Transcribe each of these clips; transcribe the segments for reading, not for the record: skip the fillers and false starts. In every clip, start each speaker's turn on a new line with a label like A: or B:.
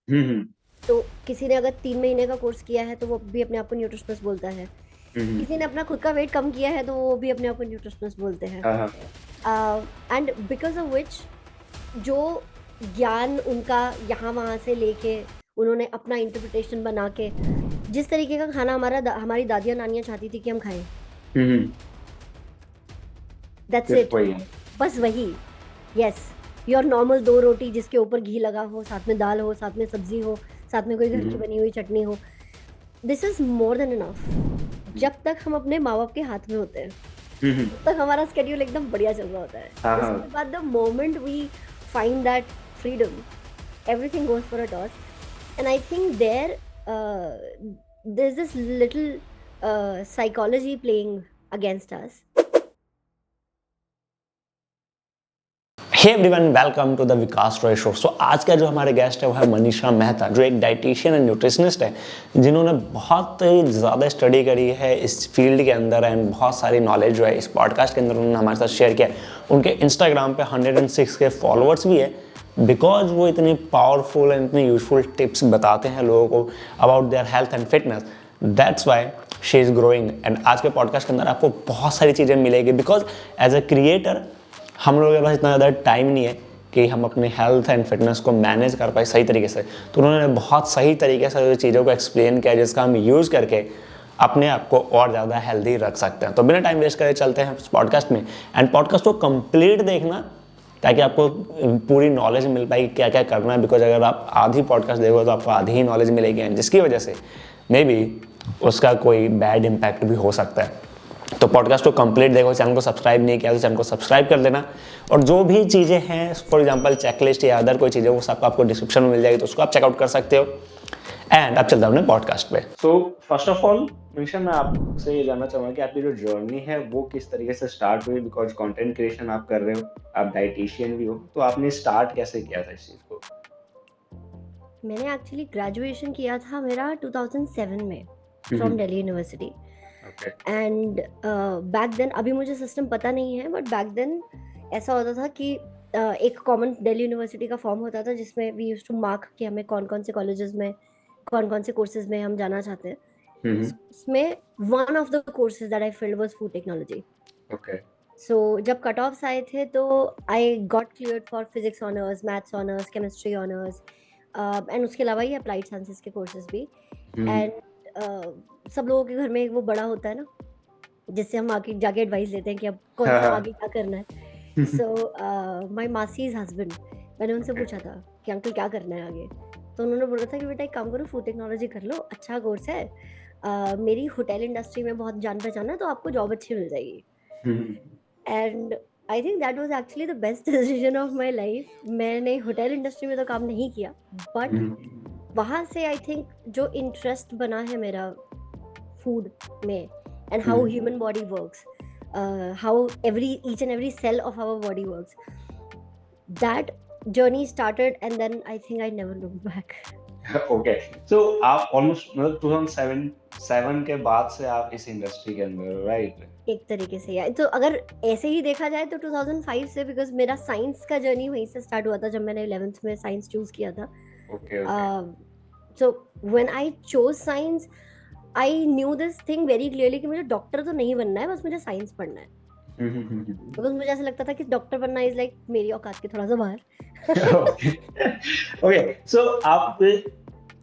A: हम्म।
B: तो किसी ने अगर 3 महीने का कोर्स किया है तो वो भी अपने आप को न्यूट्रिशनिस्ट बोलता है।
A: हम्म।
B: किसी ने अपना खुद का वेट कम किया है तो वो भी अपने आप को न्यूट्रिशनिस्ट बोलते हैं।
A: हाँ हाँ।
B: एंड बिकॉज ऑफ विच जो ज्ञान उनका यहाँ वहाँ से लेके उन्होंने अपना इंटरप्रिटेशन बना के जिस तरीके का खाना हमारी दादियाँ नानियाँ चाहती थी कि हम खाएं,
A: हम्म।
B: दैट्स
A: सिर्फ
B: इट।
A: वही है।
B: बस वही। यस। योर नॉर्मल 2 रोटी जिसके ऊपर घी लगा हो, साथ में दाल हो, साथ में सब्जी हो, साथ में कोई घर की
A: हम्म।
B: बनी हुई चटनी हो, this is more than enough.
A: Hmm.
B: जब तक हम अपने माँ बाप के हाथ में होते हैं
A: हम्म।
B: तब तक हमारा स्केड्यूल एकदम बढ़िया चल रहा होता है।
A: हाँ हाँ।
B: उसके बाद the moment we find that freedom, everything goes for a toss. And I think there's this little psychology playing against us.
C: Hey everyone, welcome to the Vikas Roy show. So आज का जो हमारे गेस्ट है वो है मनीषा मेहता, जो एक डाइटिशियन एंड न्यूट्रिशनिस्ट है, जिन्होंने बहुत ही ज़्यादा स्टडी करी है इस फील्ड के अंदर एंड बहुत सारी नॉलेज जो है इस पॉडकास्ट के अंदर उन्होंने हमारे साथ शेयर किया है। उनके इंस्टाग्राम पे 106 के फॉलोअर्स भी है, बिकॉज वो इतनी पावरफुल एंड इतनी यूजफुल टिप्स बताते हैं लोगों को about their health and fitness. That's why she is growing. And आज के पॉडकास्ट के अंदर आपको बहुत सारी चीज़ें मिलेगी, बिकॉज एज अ क्रिएटर हम लोगों के पास इतना ज़्यादा टाइम नहीं है कि हम अपने हेल्थ एंड फिटनेस को मैनेज कर पाए सही तरीके से। तो उन्होंने बहुत सही तरीके से चीज़ों को एक्सप्लेन किया जिसका हम यूज़ करके अपने आप को और ज़्यादा हेल्दी रख सकते हैं। तो बिना टाइम वेस्ट करे चलते हैं इस पॉडकास्ट में, एंड पॉडकास्ट को कंप्लीट देखना ताकि आपको पूरी नॉलेज मिल पाएगी क्या क्या करना है। बिकॉज अगर आप आधी पॉडकास्ट देखोगे तो आपको आधी ही नॉलेज मिलेगी, एंड जिसकी वजह से मे बी उसका कोई बैड इम्पैक्ट भी हो सकता है। तो पॉडकास्ट को कंप्लीट देखो, चैनल को सब्सक्राइब नहीं किया तो चैनल को सब्सक्राइब कर देना। और जो भी चीज़ें हैं, फॉर एग्जांपल चेकलिस्ट या अदर कोई चीज़ें, वो सब आपको डिस्क्रिप्शन में मिल जाएगी, तो उसको आप चेकआउट कर सकते हो। एंड अब चलते हैं अपने पॉडकास्ट पे।
A: So first of all Manisha, मैं आपसे ये जानना चाहूंगा कि आपकी जो जर्नी है वो किस तरीके से स्टार्ट हुई। बिकॉज कंटेंट क्रिएशन आप कर रहे हो, आप डाइटिशियन भी हो, तो आपने स्टार्ट कैसे किया था इस चीज़ को?
B: मैंने एक्चुअली ग्रेजुएशन किया था मेरा 2007 में from
A: hmm.
B: Delhi university.
A: Okay.
B: And back then, अभी मुझे सिस्टम पता नहीं है, बट बैक देन ऐसा होता था कि एक कॉमन दिल्ली यूनिवर्सिटी का फॉर्म होता था जिसमें वी यूज टू मार्क कि हमें कौन कौन से कॉलेजेस में कौन कौन से कोर्सेज में हम जाना चाहते हैं।
A: हम्म।
B: उसमें one of the courses that I felt was food technology.
A: Okay.
B: So जब कट ऑफ्स आए थे तो I got cleared for physics honours, maths honours, chemistry honours, and उसके अलावा ये अप्लाइड साइंसेस के कोर्सेज भी।
A: हम्म।
B: एंड सब लोगों के घर में एक वो बड़ा होता है ना जिससे हम आगे जाके एडवाइस लेते हैं कि अब कौन
A: हाँ
B: सा
A: हाँ।
B: आगे क्या करना है। सो माय मासीज हस्बैंड, मैंने उनसे
A: ओके।
B: पूछा था कि अंकल क्या करना है आगे। तो उन्होंने बोला था कि बेटा एक काम करो, फूड टेक्नोलॉजी कर लो, अच्छा कोर्स है। मेरी होटल इंडस्ट्री में बहुत जान पहचान है तो आपको जॉब अच्छी मिल जाएगी।
A: Hmm.
B: And I think that was actually the best decision of my life. मैंने होटल इंडस्ट्री में तो काम नहीं किया, बट
A: हम्म।
B: वहाँ से आई थिंक जो इंटरेस्ट बना है मेरा फूड में, and how
A: hmm.
B: Human body works, how every each and every cell of our body works, that journey started and then I think I never look back.
A: Okay. So आप almost मतलब 2007 के बाद से आप इस industry के अंदर हो, राइट?
B: एक तरीके से यार, तो अगर ऐसे ही देखा जाए तो 2005 से, बिकॉज मेरा साइंस का जर्नी वहीं से स्टार्ट हुआ था जब मैंने 11th में साइंस चूज किया था।
A: Okay okay.
B: So when I chose science I knew this thing very clearly कि मुझे डॉक्टर तो नहीं बनना है, बस मुझे साइंस पढ़ना है। बिकॉज मुझे ऐसा लगता था कि डॉक्टर बनना इज लाइक मेरी औकात के थोड़ा सा बाहर।
A: Okay okay. सो आप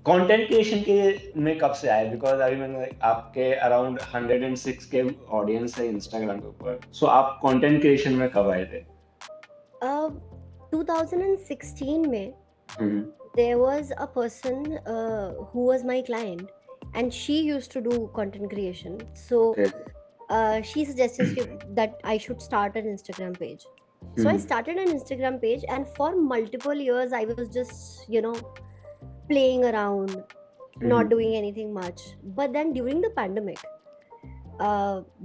A: कंटेंट क्रिएशन के में कब से आए? बिकॉज अभी मैंने आपके अराउंड 106 के ऑडियंस है इंस्टाग्राम के ऊपर, सो आप कंटेंट क्रिएशन में कब आए थे?
B: 2016 में
A: हम्म।
B: there was a person who was my client, and she used to do content creation. So
A: okay.
B: she suggested that I should start an Instagram page. So I started an Instagram page, and for multiple years I was just, playing around, not doing anything much. But then during the pandemic,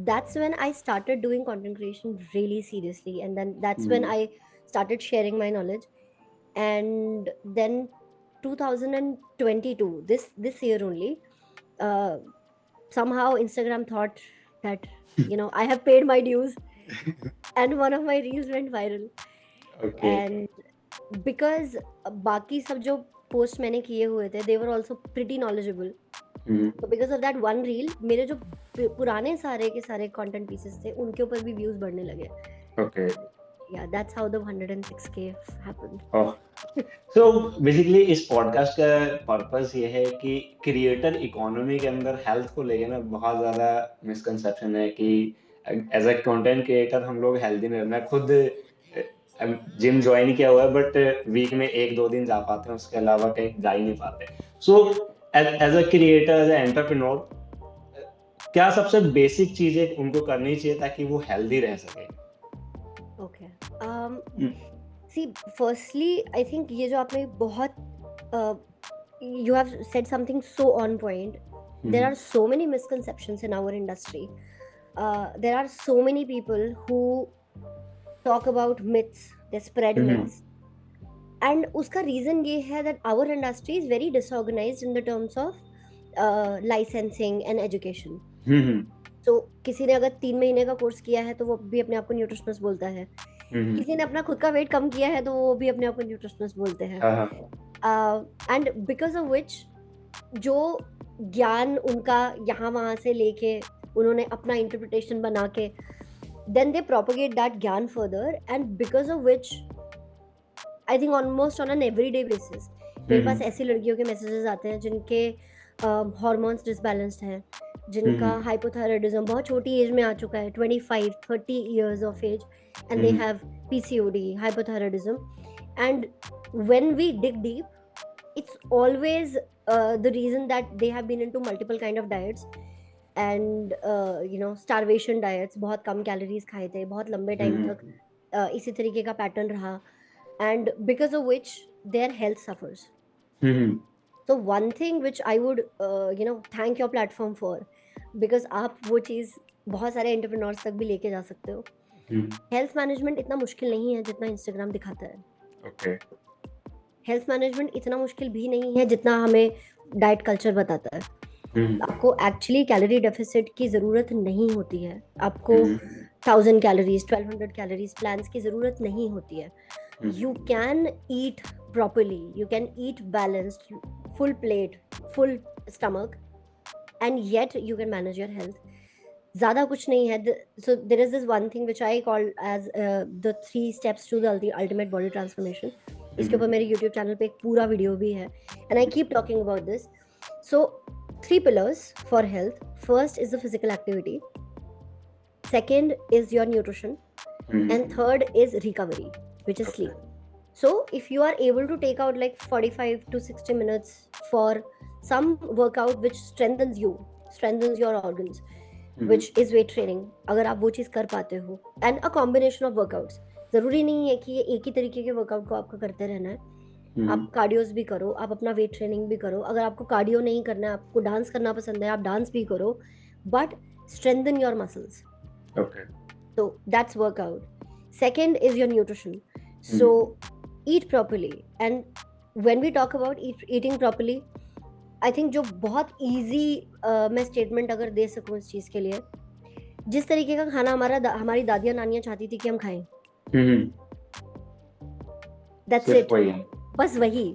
B: that's when I started doing content creation really seriously, and then that's when I started sharing my knowledge. And then 2022, this year only, uh, somehow Instagram thought that I have paid my dues, and one of my reels went viral.
A: Okay.
B: And because बाकी सब जो post मैंने किए हुए थे, दे were also pretty knowledgeable. तो because of that one reel मेरे जो पुराने सारे के सारे कंटेंट पीसेस थे उनके ऊपर भी व्यूज बढ़ने लगे.
A: ओके.
B: या that's how the 106K happened.
A: So basically इस पॉडकास्ट का पर्पस ये है कि क्रिएटर इकोनॉमी के अंदर हेल्थ को लेके ना बहुत ज़्यादा मिसकंसेप्शन है कि एज अ कंटेंट क्रिएटर हम लोग हेल्दी नहीं रहना. खुद जिम ज्वाइन किया हुआ है बट वीक में 1-2 दिन जा पाते हैं, उसके अलावा कहीं जा ही नहीं पाते. So as a creator, as a entrepreneur, क्या सबसे बेसिक चीजें उनको करनी चाहिए ताकि वो हेल्दी रह सके?
B: Okay. See firstly I think ये जो आपने बहुत you have said something so on point. There are so many misconceptions in our industry. There are so many people who talk about myths, they spread myths. And उसका reason ये है that our industry is very disorganized in the terms of licensing and education. So किसी ने अगर 3 महीने का course किया है तो वो भी अपने आप को न्यूट्रिशनिस्ट बोलता है. किसी ने अपना खुद का वेट कम किया है तो वो भी अपने आप को न्यूट्रिशनिस्ट बोलते हैं. एंड बिकॉज ऑफ विच जो ज्ञान उनका यहाँ वहाँ से लेके उन्होंने अपना इंटरप्रिटेशन बना के then they propagate that ज्ञान further, and because of which I think almost on an everyday basis मेरे पास ऐसी लड़कियों के मैसेजेस आते हैं जिनके हार्मोन्स डिसबैलेंस्ड हैं, जिनका हाइपोथायराइडिज्म बहुत छोटी एज में आ चुका है, 25-30 years of age, and they have PCOD, hypothyroidism. And when we dig deep, it's always the reason that they have been into multiple kind of diets and starvation diets. बहुत कम calories खाए थे बहुत लंबे time तक, इसी तरीके का pattern रहा, and because of which their health suffers. So one thing which I would thank your platform for, because आप वो चीज़ बहुत सारे एंटरप्रेन्योर्स तक भी लेके जा सकते हो. हेल्थ मैनेजमेंट इतना मुश्किल नहीं है जितना इंस्टाग्राम दिखाता है.
A: ओके.
B: हेल्थ मैनेजमेंट इतना मुश्किल भी नहीं है जितना हमें डाइट कल्चर बताता है. आपको एक्चुअली कैलोरी डेफिसिट की ज़रूरत नहीं होती है. आपको 1000 कैलोरीज 1200 कैलोरीज प्लान्स की ज़रूरत नहीं होती है. You can eat properly, you can eat balanced, full plate, full stomach, and yet you can manage your health. ज़्यादा कुछ नहीं है. So there is this one thing which I call as the 3 steps to the ultimate body transformation. इसके ऊपर मेरे YouTube channel पे एक पूरा वीडियो भी है, and I keep talking about this. So 3 pillars for health. First is the physical activity, second is your nutrition, and third is recovery, which is sleep. So if you are able to take out like 45 to 60 minutes for some workout which strengthens your organs, which is weight training, अगर आप वो चीज़ कर पाते हो, and a combination of workouts. ज़रूरी नहीं है कि ये एक ही तरीके के वर्कआउट को आपको करते रहना है. आप कार्डियोज भी करो, आप अपना वेट ट्रेनिंग भी करो. अगर आपको कार्डियो नहीं करना है, आपको डांस करना पसंद है, आप डांस भी करो, but strengthen your muscles.
A: Okay.
B: So that's workout. Second is your nutrition. So eat properly. And when we talk about eating properly, I think जो बहुत easy मैं statement अगर दे सकूँ इस चीज़ के लिए, जिस तरीके का खाना हमारी दादियाँ नानियाँ चाहती थी कि हम खाएं, that's it. बस वही.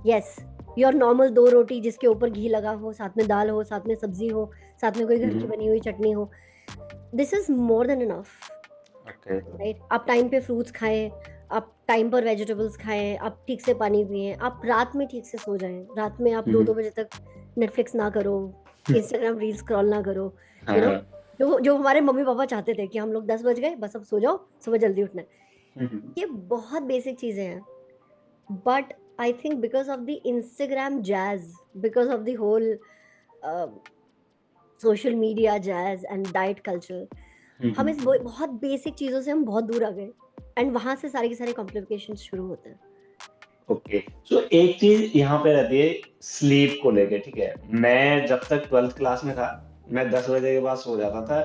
B: Yes, your normal 2 रोटी जिसके ऊपर घी लगा हो, साथ में दाल हो, साथ में सब्जी हो, साथ में कोई घर की बनी हुई चटनी हो. This is more than enough.
A: Okay.
B: Right? आप टाइम पे फ्रूट्स खाएं, आप टाइम पर वेजिटेबल्स खाएं, आप ठीक से पानी पिएं, आप रात में ठीक से सो जाएं. रात में आप 2-2 बजे तक नेटफ्लिक्स ना करो, इंस्टाग्राम रील स्क्रॉल ना करो. जो हमारे मम्मी पापा चाहते थे कि हम लोग 10 बज गए बस अब सो जाओ, सुबह जल्दी उठना है. ये बहुत बेसिक चीज़ें हैं. But I think because of the Instagram jazz, because of the whole social media jazz and diet culture, हम इस बहुत बेसिक चीज़ों से हम बहुत दूर आ गए, एंड वहाँ से सारे के सारे कॉम्प्लिकेशंस शुरू होते हैं.
A: ओके. सो एक चीज यहाँ पे रहती है स्लीप को लेके. ठीक है, मैं जब तक 12th क्लास में था मैं 10 बजे के बाद सो जाता था.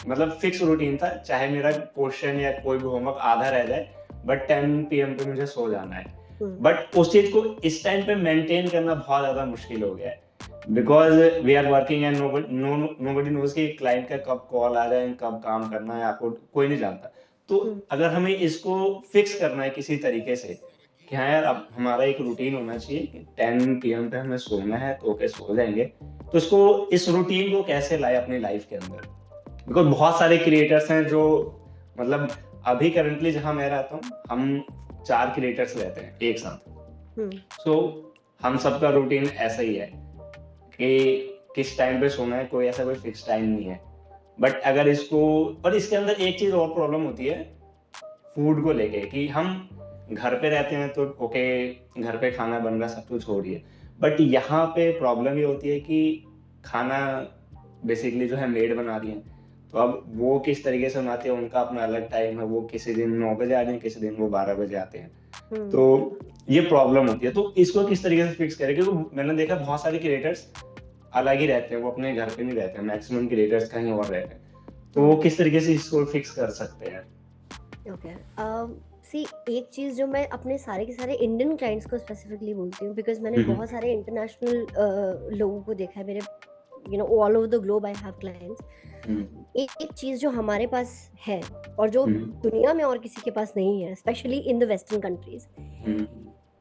A: मतलब फिक्स रूटीन था, चाहे मेरा क्वेश्चन या कोई भी होमवर्क आधा रह जाए बट 10 PM पे मुझे सो जाना है. बट उस चीज को इस टाइम पे मेंटेन करना बहुत ज्यादा मुश्किल हो गया है, because we are working and nobody knows कि क्लाइंट का कब कॉल आ जाए, कब काम करना है, आपको कोई नहीं जानता. तो अगर हमें इसको फिक्स करना है किसी तरीके से, कि हाँ यार अब हमारा एक रूटीन होना चाहिए कि 10 PM पे हमें सोना है तो ओके सो जाएंगे। तो इसको इस रूटीन को कैसे लाए अपनी लाइफ के अंदर? बिकॉज बहुत सारे क्रिएटर्स हैं जो मतलब अभी करंटली जहाँ मैं रहता हूँ हम 4 क्रिएटर्स रहते हैं एक साथ। सो हम सबका रूटीन ऐसा ही है कि किस टाइम पे सोना है, कोई ऐसा कोई फिक्स टाइम नहीं है। बट अगर इसको और इसके अंदर एक चीज और प्रॉब्लम होती है फूड को लेके कि हम घर पे रहते हैं तो ओके घर पे खाना बन रहा सब कुछ हो रही है, बट यहाँ पे प्रॉब्लम ये होती है कि खाना बेसिकली जो है मेड बना रही है, तो अब वो किस तरीके से बनाते हैं उनका अपना अलग टाइम है, वो किसी दिन 9 बजे आ रहे हैं, किसी दिन वो 12 बजे आते हैं। तो ये प्रॉब्लम होती है। तो इसको किस तरीके से फिक्स करें, क्योंकि मैंने देखा बहुत सारे क्रिएटर्स अलग ही रहते हैं, वो अपने घर पे नहीं रहते हैं, मैक्सिमम क्रिएटर्स कहीं और रहते हैं। तो वो किस तरीके से इसको फिक्स कर सकते हैं?
B: ओके सी एक चीज जो मैं अपने सारे के सारे इंडियन क्लाइंट्स को स्पेसिफिकली बोलती हूँ, बिकॉज मैंने बहुत सारे इंटरनेशनल लोगों को देखा है, मेरे all over the globe I have clients. एक चीज जो हमारे पास है और जो दुनिया में और किसी के पास नहीं है, specially in the western countries,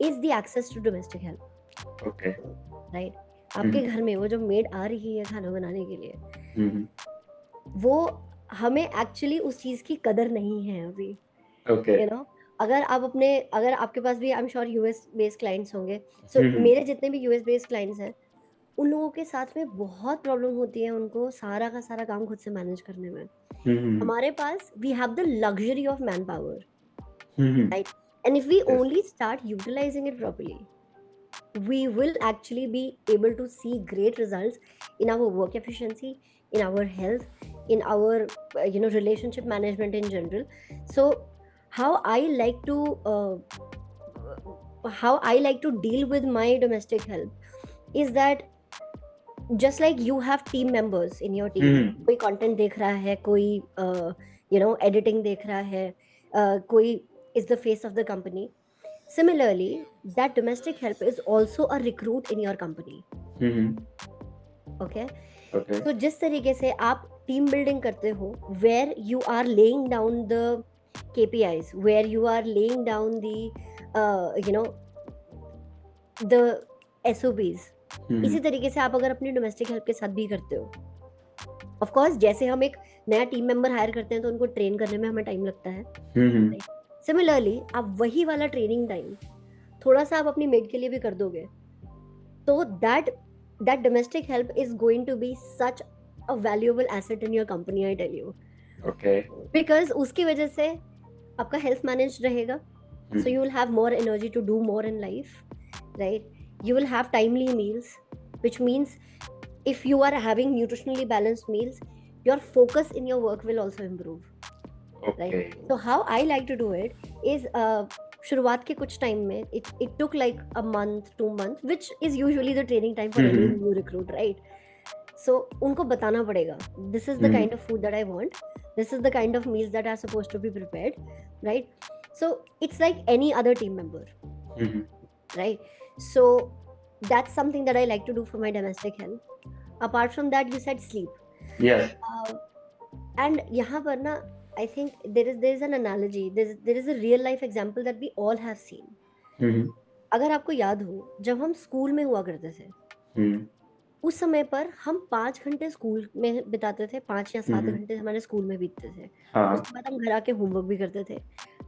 B: is the access to domestic help.
A: Okay
B: right, आपके घर में वो जो मेड आ रही है खाना बनाने के लिए, वो हमें एक्चुअली उस चीज की कदर नहीं है अभी।
A: ओके
B: अगर आपके पास भी I am sure US based clients होंगे, सो मेरे जितने भी यूएस बेस्ड क्लाइंट्स हैं उन लोगों के साथ में बहुत प्रॉब्लम होती है उनको सारा का सारा काम खुद से मैनेज करने में। हमारे पास we have the luxury of man power, right, and if we only start utilising it properly, we will actually be able to see great results in our work efficiency, in our health, in our relationship management in general. So how I like to deal with my domestic help is that just like you have team members in your team, कोई content देख रहा है, कोई editing देख रहा है, कोई is the face of the company. Similarly, that domestic help is also a recruit in your company. Okay. So जिस तरीके से आप team building करते हो, where you are laying down the KPIs, where you are laying down the the SOPs, इसी तरीके से आप अगर अपनी domestic help के साथ भी करते हो, of course जैसे हम एक नया टीम मेंबर हायर करते हैं तो उनको ट्रेन करने में हमें टाइम लगता है। सिमिलरली आप वही वाला ट्रेनिंग टाइम थोड़ा सा आप अपनी मेड के लिए भी कर दोगे, तो that domestic help is going to be such a valuable asset in your company, I tell you. Okay, because उसकी वजह से आपका हेल्थ मैनेज रहेगा, so you will have more energy to do more in life, right, you will have timely meals, which means if you are having nutritionally balanced meals, your focus in your work will also improve.
A: Okay.
B: Right? So how I like to do it is शुरुआत के कुछ time में it took like a month, 2 months, which is usually the training time for any new recruit, right? So उनको बताना पड़ेगा, this is the kind of food that I want, this is the kind of meals that are supposed to be prepared, right? So it's like any other team member, right? So that's something that I like to do for my domestic health. Apart from that, you said sleep.
A: Yes.
B: And यहाँ पर ना, I think there is an analogy, there is a real life example that we all have seen. अगर आपको याद हो, जब हम school में हुआ करते थे, उस समय पर हम 5 घंटे स्कूल में बिताते थे, 5 या 7 घंटे हमारे स्कूल में बीतते थे। उसके बाद हम घर आके होमवर्क भी करते थे,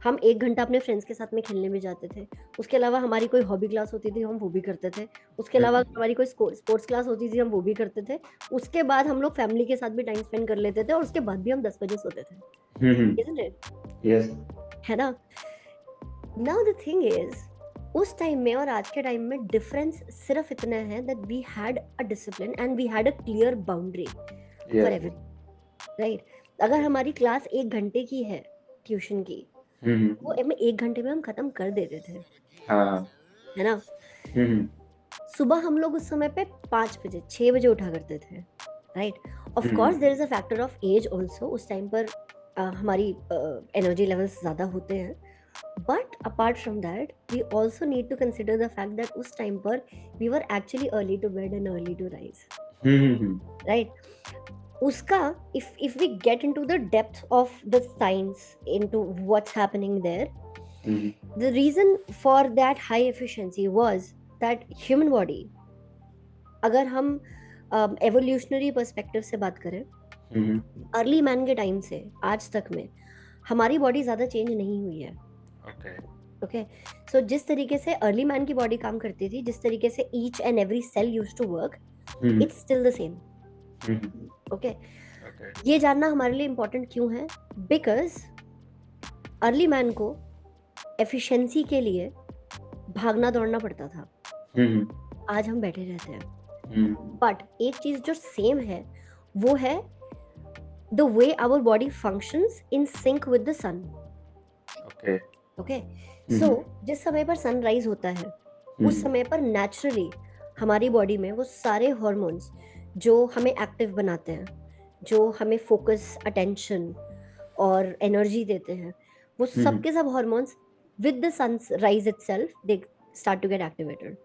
B: हम 1 घंटा अपने फ्रेंड्स के साथ में खेलने भी जाते थे, उसके अलावा हमारी कोई हॉबी क्लास होती थी हम वो भी करते थे, उसके अलावा हमारी कोई स्पोर्ट्स क्लास होती थी हम वो भी करते थे, उसके बाद हम लोग फैमिली के साथ भी टाइम स्पेंड कर लेते थे और उसके बाद भी हम 10 बजे सोते थे, isn't it?
A: Yes.
B: है ना? Now the thing is, उस टाइम में और आज के टाइम में डिफरेंस सिर्फ इतना है that we had a discipline and we had a clear boundary for everything, right? अगर हमारी क्लास 1 घंटे की है ट्यूशन की, वो 1 घंटे में हम खत्म कर देते थे, है ना? सुबह हम लोग उस समय पे 5 बजे 6 बजे उठा करते थे, right? Of course there is a factor of age also, उस टाइम पर हमारी एनर्जी लेवल्स ज़्यादा होते हैं, but apart from that we also need to consider the fact that उस टाइम पर we were actually early to bed and early to rise, right? उसका if we get into the depth of the science, into what's happening there, The reason for that high efficiency was that human body, अगर हम evolutionary perspective से बात करें, early man के time से आज तक में हमारी बॉडी ज़्यादा चेंज नहीं हुई है. ओके, सो जिस तरीके से अर्ली मैन की बॉडी काम करती थी, जिस तरीके से each and every cell used to work, it's still the same. Okay, ये जानना हमारे लिए इम्पोर्टेंट क्यों है? बिकॉज अर्ली मैन को एफिशिएंसी के लिए भागना दौड़ना पड़ता था. आज हम बैठे रहते हैं. बट एक चीज जो सेम है वो है the way our body functions in sync with the sun. Okay, so जिस समय पर सनराइज होता है उस समय पर नेचुरली हमारी बॉडी में वो सारे हॉर्मोन्स जो हमें एक्टिव बनाते हैं, जो हमें फोकस, अटेंशन और एनर्जी देते हैं, वो सब के सब hormones with the sunrise itself they start to get activated.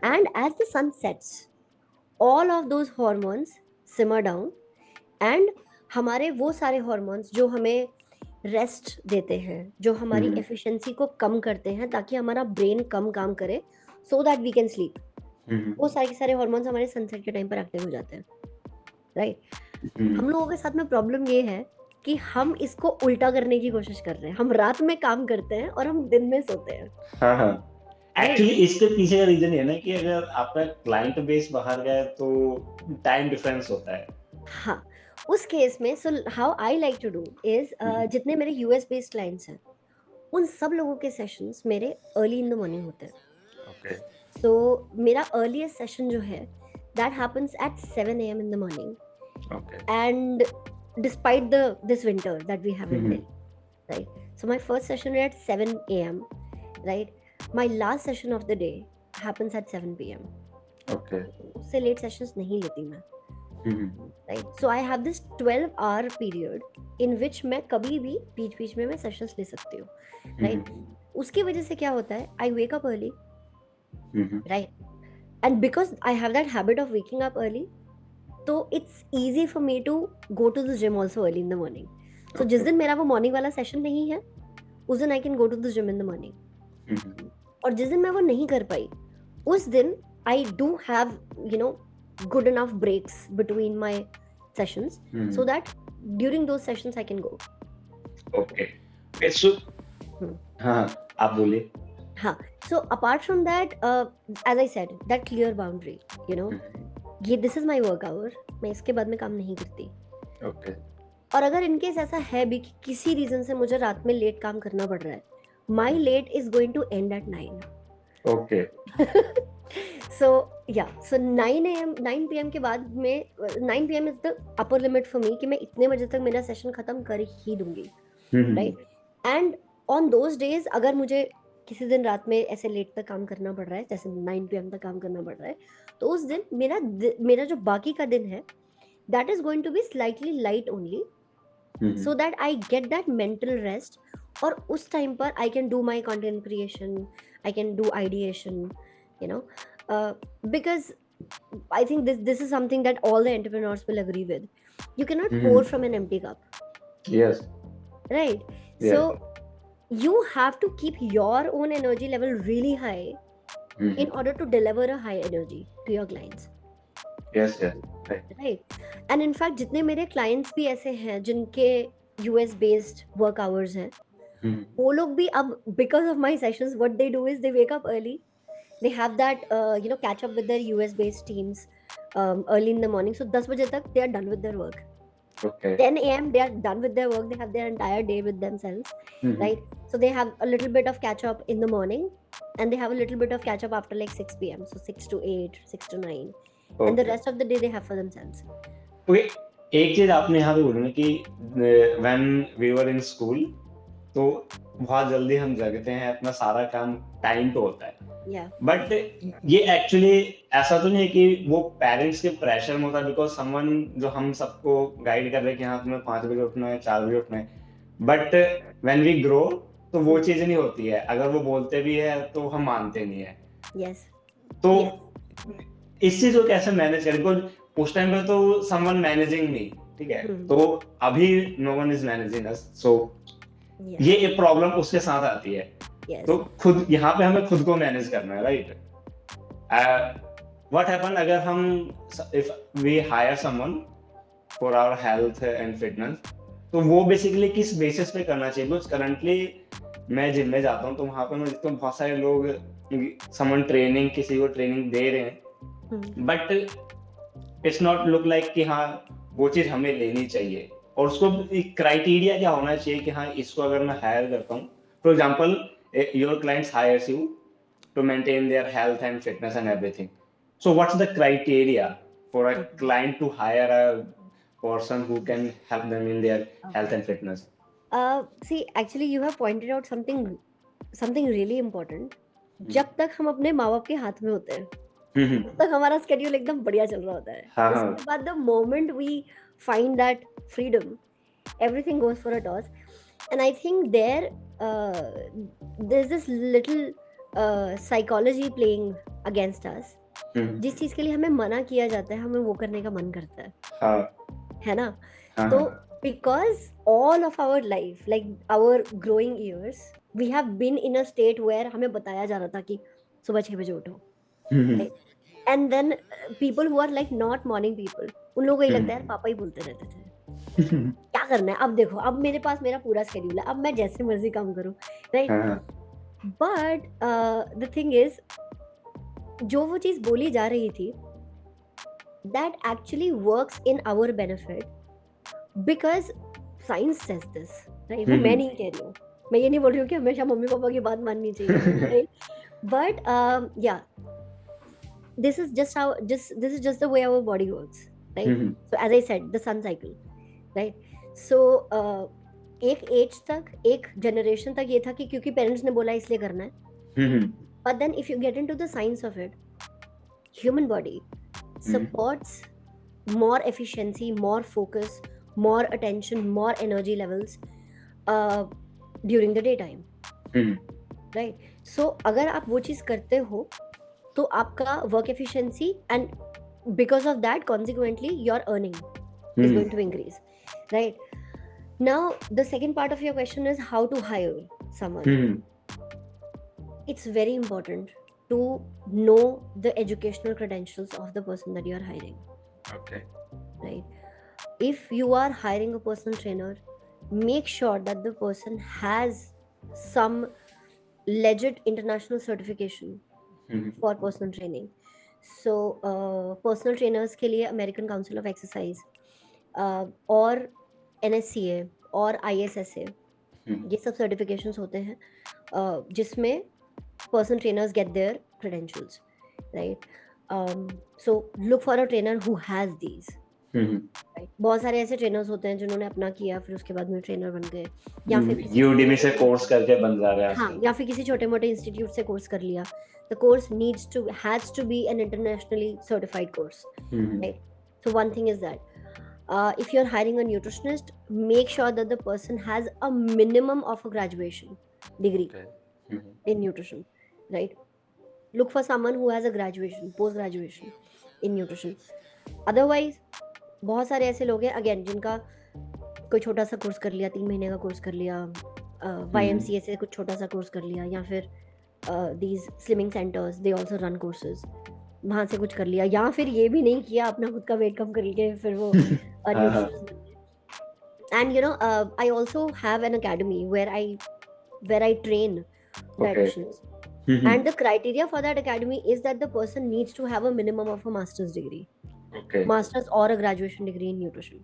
B: And as the sun sets, all of those hormones simmer down and हमारे वो सारे hormones जो हमें रेस्ट देते हैं, जो हमारी एफिशिएंसी को कम करते हैं ताकि हमारा ब्रेन कम काम करे so that we can sleep, वो सारे hormones हमारे सनसेट के टाइम पर एक्टिव हो जाते हैं. राइट? हम लोगों के साथ में प्रॉब्लम ये है कि हम इसको उल्टा करने की कोशिश कर रहे हैं. हम रात में काम करते हैं और हम दिन में सोते हैं.
A: हाँ. एक्चुअली इसके पीछे का रीजन ये ना कि अगर आपका क्लाइंट बेस बाहर गया है तो टाइम डिफरेंस होता है.
B: हाँ, उस केस में so how I like to do is जितने मेरे यूएस बेस्ड क्लाइंट्स हैं उन सब लोगों के सेशंस मेरे अर्ली इन द मॉर्निंग होते हैं.
A: ओके.
B: सो मेरा अर्लीस्ट सेशन जो है that happens at 7 AM in the morning.
A: Okay.
B: And despite this winter that we have in Delhi, right? So my first session is at 7 AM, right? My last session of the day happens at 7 PM.
A: Okay.
B: उससे late sessions नहीं लेती मैं. Right? So I have this 12-hour period in which मैं कभी भी बीच में मैं sessions ले सकती हूँ. Right? उसकी वजह से क्या होता है? I wake up early. Right? And because I have that habit of waking up early, तो it's easy for me to go to the gym also early in the morning. So जिस दिन मेरा वो morning वाला session नहीं है, उस दिन I can go to the gym in the morning. और जिस दिन मैं वो नहीं कर पाई, उस दिन I do have, good enough breaks between my sessions so that during those sessions I can go.
A: Okay. So, हाँ, आप बोलिए.
B: हाँ, so apart from that, as I said, that clear boundary, ये this is my work hour, मैं इसके बाद में काम नहीं करती.
A: Okay.
B: और अगर इनकेस ऐसा है भी कि किसी रीजन से मुझे रात में लेट काम करना पड़ रहा है, my late is going to end at 9.
A: Okay.
B: So 9 PM के बाद में 9 PM is the upper limit for me कि मैं इतने बजे तक मेरा सेशन खत्म कर ही दूंगी. Right? And on those days अगर मुझे किसी दिन रात में ऐसे लेट तक काम करना पड़ रहा है, जैसे 9 PM तक काम करना पड़ रहा है, तो उस दिन मेरा जो बाकी का दिन है that is going to be slightly light only, so that I get that mental rest. और उस टाइम पर I can do my content creation, I can do ideation, because I think this is something that all the entrepreneurs will agree with. You cannot pour from an empty cup.
A: Yes.
B: Right?
A: Yeah.
B: So you have to keep your own energy level really high in order to deliver a high energy to your clients.
A: Yes.
B: Right? And in fact, जितने मेरे clients भी ऐसे हैं जिनके US based work hours हैं, वो लोग भी अब because of my sessions, what they do is they wake up early. They have that catch up with their US based teams early in the morning. So 10 बजे तक they are done with their work.
A: Okay.
B: 10 AM they are done with their work. They have their entire day with themselves, right? So they have a little bit of catch up in the morning, and they have a little bit of catch up after like 6 PM. So 6 to 8, 6 to 9, and the rest of the day they have for themselves.
A: Okay. एक चीज आपने यहाँ पे बोला ना कि when we were in school, तो बहुत जल्दी हम जगते हैं, अपना सारा काम टाइम पे होता है.
B: Yeah.
A: बट ये एक्चुअली ऐसा तो नहीं है कि वो पेरेंट्स के प्रेशर में होता है, बिकॉज समवन जो हम सबको गाइड कर रहे हैं कि हाँ तुम्हें 5 बजे उठना है, 4 बजे उठना है. बट व्हेन वी ग्रो तो वो चीज नहीं होती है. अगर वो बोलते भी है तो हम मानते नहीं है.
B: Yes.
A: तो इस चीज को कैसे मैनेज करें? बिकॉज उस टाइम पे तो समवन मैनेजिंग नहीं, ठीक है, तो अभी no one is managing us. So
B: Yeah.
A: ये एक प्रॉब्लम उसके साथ आती है.
B: Yes.
A: तो खुद यहाँ पे हमें खुद को मैनेज करना है, राइट? व्हाट हैपन अगर हम if we hire someone for our health and fitness, तो वो बेसिकली किस बेसिस पे करना चाहिए? बिकॉज करंटली मैं जिम में जाता हूँ तो वहाँ पे मैं देखता हूँ बहुत सारे लोग समवन ट्रेनिंग किसी को ट्रेनिंग दे रहे हैं, but it's not look like कि हाँ वो चीज़ हमें लेनी चाहिए. और उसको एक क्राइटेरिया क्या होना चाहिए कि हाँ इसको अगर मैं हायर करता हूँ, for example your clients hires you to maintain their health and fitness and everything. So what's the criteria for a client to hire a person who can help them in their health and fitness?
B: See, actually, you have pointed out something really important. जब तक हम अपने माँ बाप के हाथ में होते हैं, तब तक हमारा स्केड्यूल एकदम बढ़िया चल रहा होता है. उसके बाद the moment we find that freedom, everything goes for a toss. And I think there's this little psychology playing against us. जिस चीज के लिए हमें मना किया जाता है, हमें वो करने का मन करता है. है ना? तो because all of our life, like our growing years, we have been in a state where हमें बताया जा रहा था कि सुबह 6 बजे उठो. Right? And then people who are like not morning people, उन लोगों को ये लगता है यार पापा ही बोलते रहते थे. क्या करना है? अब देखो, अब मेरे पास मेरा पूरा स्केड्यूल है, अब मैं जैसे मर्जी काम करूं, right? But the thing is, जो वो चीज बोली जा रही थी, that actually works in our benefit because science says this, right? वो मैं नहीं कह रही हूँ, मैं ये नहीं बोल रही हूँ कि हमेशा मम्मी पापा की बात माननी चाहिए, राइट? बट या this is just the way our body works, right? So as I said, the sun cycle, right? So एक एज तक, एक जनरेशन तक ये था कि क्योंकि पेरेंट्स ने बोला इसलिए करना है. But then if you get into the science of it, human body supports more efficiency, more focus, more attention, more energy levels during the daytime, right? So अगर आप वो चीज करते हो तो आपका work efficiency, and because of that consequently your earning is going to increase, right? Now the second part of your question is how to hire someone. It's very important to know the educational credentials of the person that you are hiring.
A: Okay.
B: Right? If you are hiring a personal trainer, make sure that the person has some legit international certification for personal training. So personal trainers के लिए American Council of Exercise और NSCA और ISSA, ये सब certifications होते हैं जिसमें personal trainers get their credentials, right? So look for a trainer who has these. Right? बहुत सारे ऐसे ट्रेनर्स होते हैं जिन्होंने अपना किया, फिर उसके बाद में ट्रेनर बन गए, या फिर
A: Udemy से कोर्स करके बन जा रहे हैं.
B: हाँ, या फिर किसी छोटे मोटे इंस्टीट्यूट से कोर्स कर लिया. The course has to be an internationally certified course, right? So one thing is that if you're hiring a nutritionist, make sure that the person has a minimum of a graduation degree in nutrition, right? Look for someone who has a graduation, post graduation in nutrition. Otherwise, बहुत सारे ऐसे लोग हैं again जिनका कोई छोटा सा course कर लिया, 3 महीने का कोर्स कर लिया, YMCA से कुछ छोटा सा कोर्स कर लिया, या फिर these slimming centers, they also run courses, वहाँ से कुछ कर लिया, या फिर ये भी नहीं किया, अपना खुद का वेट कम करके फिर वो and you know I also have an academy where I train dietitians. And the criteria for that academy is that the person needs to have a minimum of a master's degree, master's or a graduation degree in nutrition.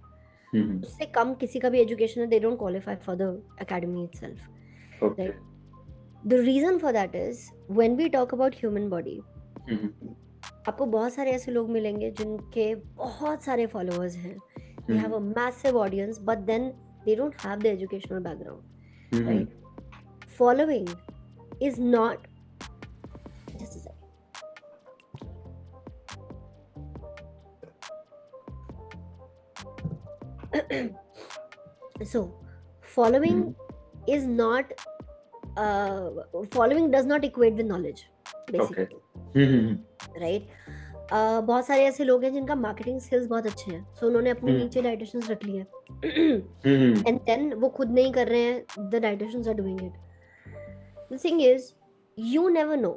B: उससे कम किसी का भी education है, they don't qualify for the academy itself. Right? The reason for that is when we talk about human body, आपको बहुत सारे ऐसे लोग मिलेंगे जिनके बहुत सारे followers हैं, they have a massive audience, but then they don't have the educational background, right? Following is not just a second. So following is not following does not equate with knowledge, basically. Right? बहुत सारे ऐसे लोग हैं जिनका marketing skills बहुत अच्छे हैं, सो उन्होंने अपने
A: हम्म।
B: नीचे डाइटिशियंस रख लिए
A: हम्म।
B: एंड देन वो खुद नहीं कर रहे हैं, the dieticians are doing it. The thing is, you never know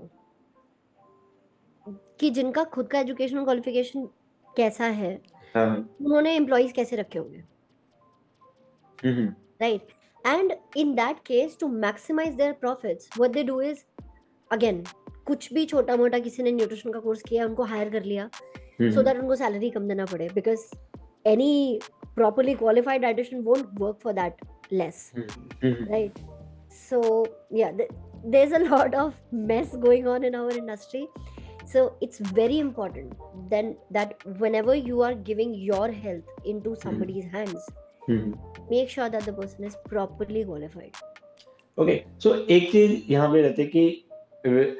B: कि जिनका खुद का एजुकेशनल क्वालिफिकेशन कैसा है,
A: हाँ.
B: उन्होंने एम्प्लॉइज कैसे रखे होंगे,
A: हम्म.
B: right? And in that case, to maximize their profits, what they do is, again, कुछ भी छोटा मोटा किसी ने न्यूट्रिशन का कोर्स किया, उनको हायर कर लिया so that उनको सैलरी कम देना पड़े, because any properly qualified dietitian won't work for that less, right? So yeah, there's a lot of mess going on in our industry. So it's very important then that whenever you are giving your health into somebody's hands, make sure that the person is properly qualified.
A: Okay, so एक चीज यहाँ पे रहती है कि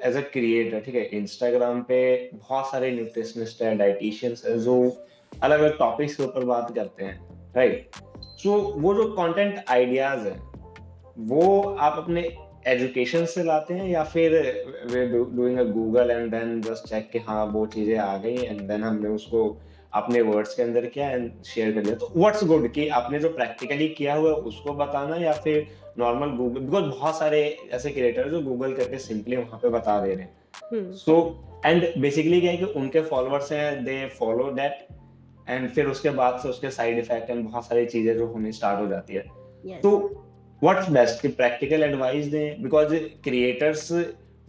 A: as a creator, ठीक है, Instagram पे बहुत सारे न्यूट्रिशनिस्ट हैं, डाइटिशियंस हैं जो अलग अलग टॉपिक्स के ऊपर बात करते हैं, राइट? सो वो जो कंटेंट आइडियाज हैं वो आप अपने एजुकेशन से लाते हैं या फिर we doing a Google and then just check कि हाँ वो चीजें आ गई एंड देन हमने उसको अपने वर्ड्स के अंदर किया एंड शेयर कर लिया? तो व्हाट्स गुड कि आपने जो प्रैक्टिकली किया हुआ है उसको बताना या फिर नॉर्मल गूगल, बिकॉज बहुत सारे ऐसे क्रिएटर जो गूगल करके सिंपली वहां पे बता दे रहे हैं. सो एंड बेसिकली क्या है कि उनके फॉलोअर्स हैं, दे फॉलो दैट एंड फिर उसके बाद से उसके साइड इफेक्ट एंड बहुत सारी चीजें जो होनी स्टार्ट हो जाती है.
B: Yes.
A: तो व्हाट्स बेस्ट कि प्रैक्टिकल एडवाइस दें, बिकॉज क्रिएटर्स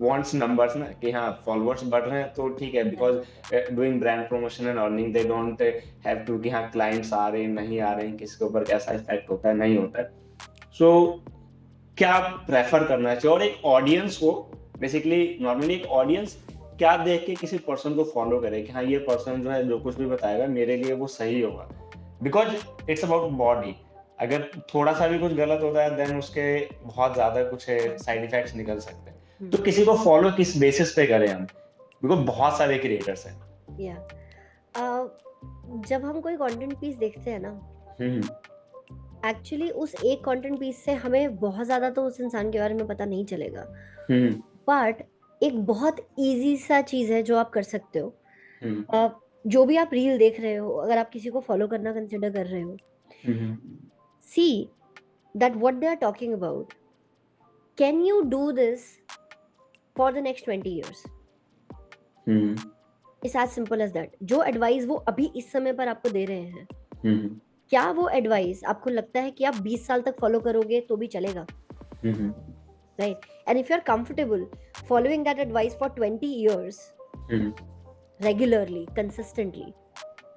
A: वांट्स नंबर्स ना कि हाँ फॉलोअर्स बढ़ रहे हैं तो ठीक है, because doing brand promotion and earning they don't have to कि हाँ क्लाइंट्स आ रहे हैं नहीं आ रहे हैं, किसके ऊपर कैसा इफेक्ट होता है नहीं होता है. सो क्या प्रेफर करना चाहिए? और एक ऑडियंस को बेसिकली नॉर्मली एक ऑडियंस क्या देख के किसी पर्सन को फॉलो करे कि हाँ ये पर्सन जो है जो कुछ भी बताएगा मेरे लिए वो सही होगा, बिकॉज इट्स अबाउट बॉडी. अगर थोड़ा सा भी कुछ गलत होता है देन उसके बहुत ज्यादा कुछ साइड इफेक्ट्स निकल सकते हैं. तो किसी को फॉलो किस बेसिस पे करें हम, बिकॉज बहुत सारे क्रिएटर्स हैं.
B: जब हम कोई कंटेंट पीस देखते हैं ना, एक्चुअली उस एक कंटेंट पीस से हमें बहुत ज्यादा तो उस इंसान के बारे में पता नहीं चलेगा, बट एक बहुत इजी सा चीज है जो आप कर सकते हो. जो भी आप रील देख रहे हो, अगर आप किसी को फॉलो करना कंसिडर कर रहे हो, see that what they are talking about, can you do this for the next 20 years? It's as simple as that. जो एडवाइस वो अभी इस समय पर आपको दे रहे हैं, क्या वो एडवाइस आपको लगता है कि आप 20 साल तक फॉलो करोगे तो भी चलेगा, right? And if you're comfortable following that advice for 20 years regularly, consistently,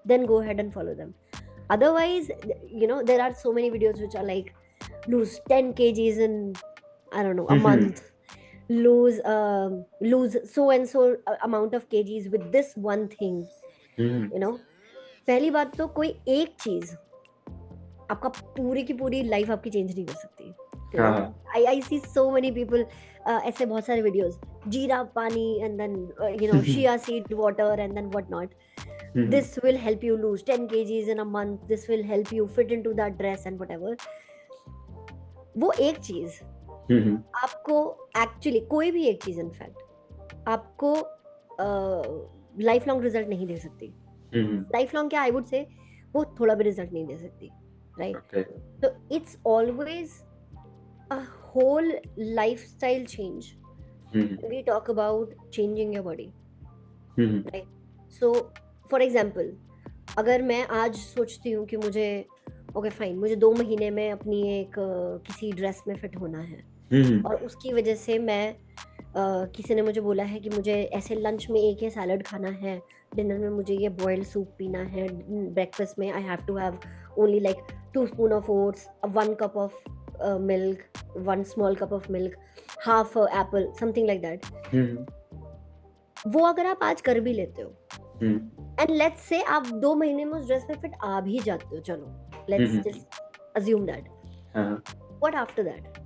B: then go ahead and follow them. Otherwise, you know, there are so many videos which are like lose 10 kgs in, I don't know, a month, lose so and so amount of kgs with this one thing. You know, पहली बात तो कोई एक चीज आपका पूरी की पूरी लाइफ आपकी चेंज नहीं कर सकती. I see so many people, ऐसे बहुत सारे videos, जीरा पानी and then you know chia seed water and then whatnot. This will help you lose 10 kgs in a month. This will help you fit into that dress and whatever. वो एक चीज आपको actually कोई भी एक चीज इनफैक्ट आपको life long result नहीं दे सकती. लाइफ लॉन्ग क्या, आई वुड से वो थोड़ा भी रिजल्ट नहीं दे सकती, राइट? तो it's always a whole lifestyle change. We talk about changing your body, right? So for example, अगर मैं आज सोचती हूँ कि मुझे ओके फाइन, मुझे 2 महीने में अपनी एक किसी ड्रेस में फिट होना है, और उसकी वजह से मैं किसी ने मुझे बोला है कि मुझे ऐसे लंच में एक ये सैलड खाना है, डिनर में मुझे ये बॉइल्ड सूप पीना है, ब्रेकफास्ट में I have to have only like 2 spoon of oats, 1 cup of milk, 1 small cup of milk, half apple, something like that. वो अगर आप आज कर भी लेते हो एंड लेट्स से आप 2 महीने में उस ड्रेस में फिट आ भी जाते हो, चलो let's just assume that, what after that?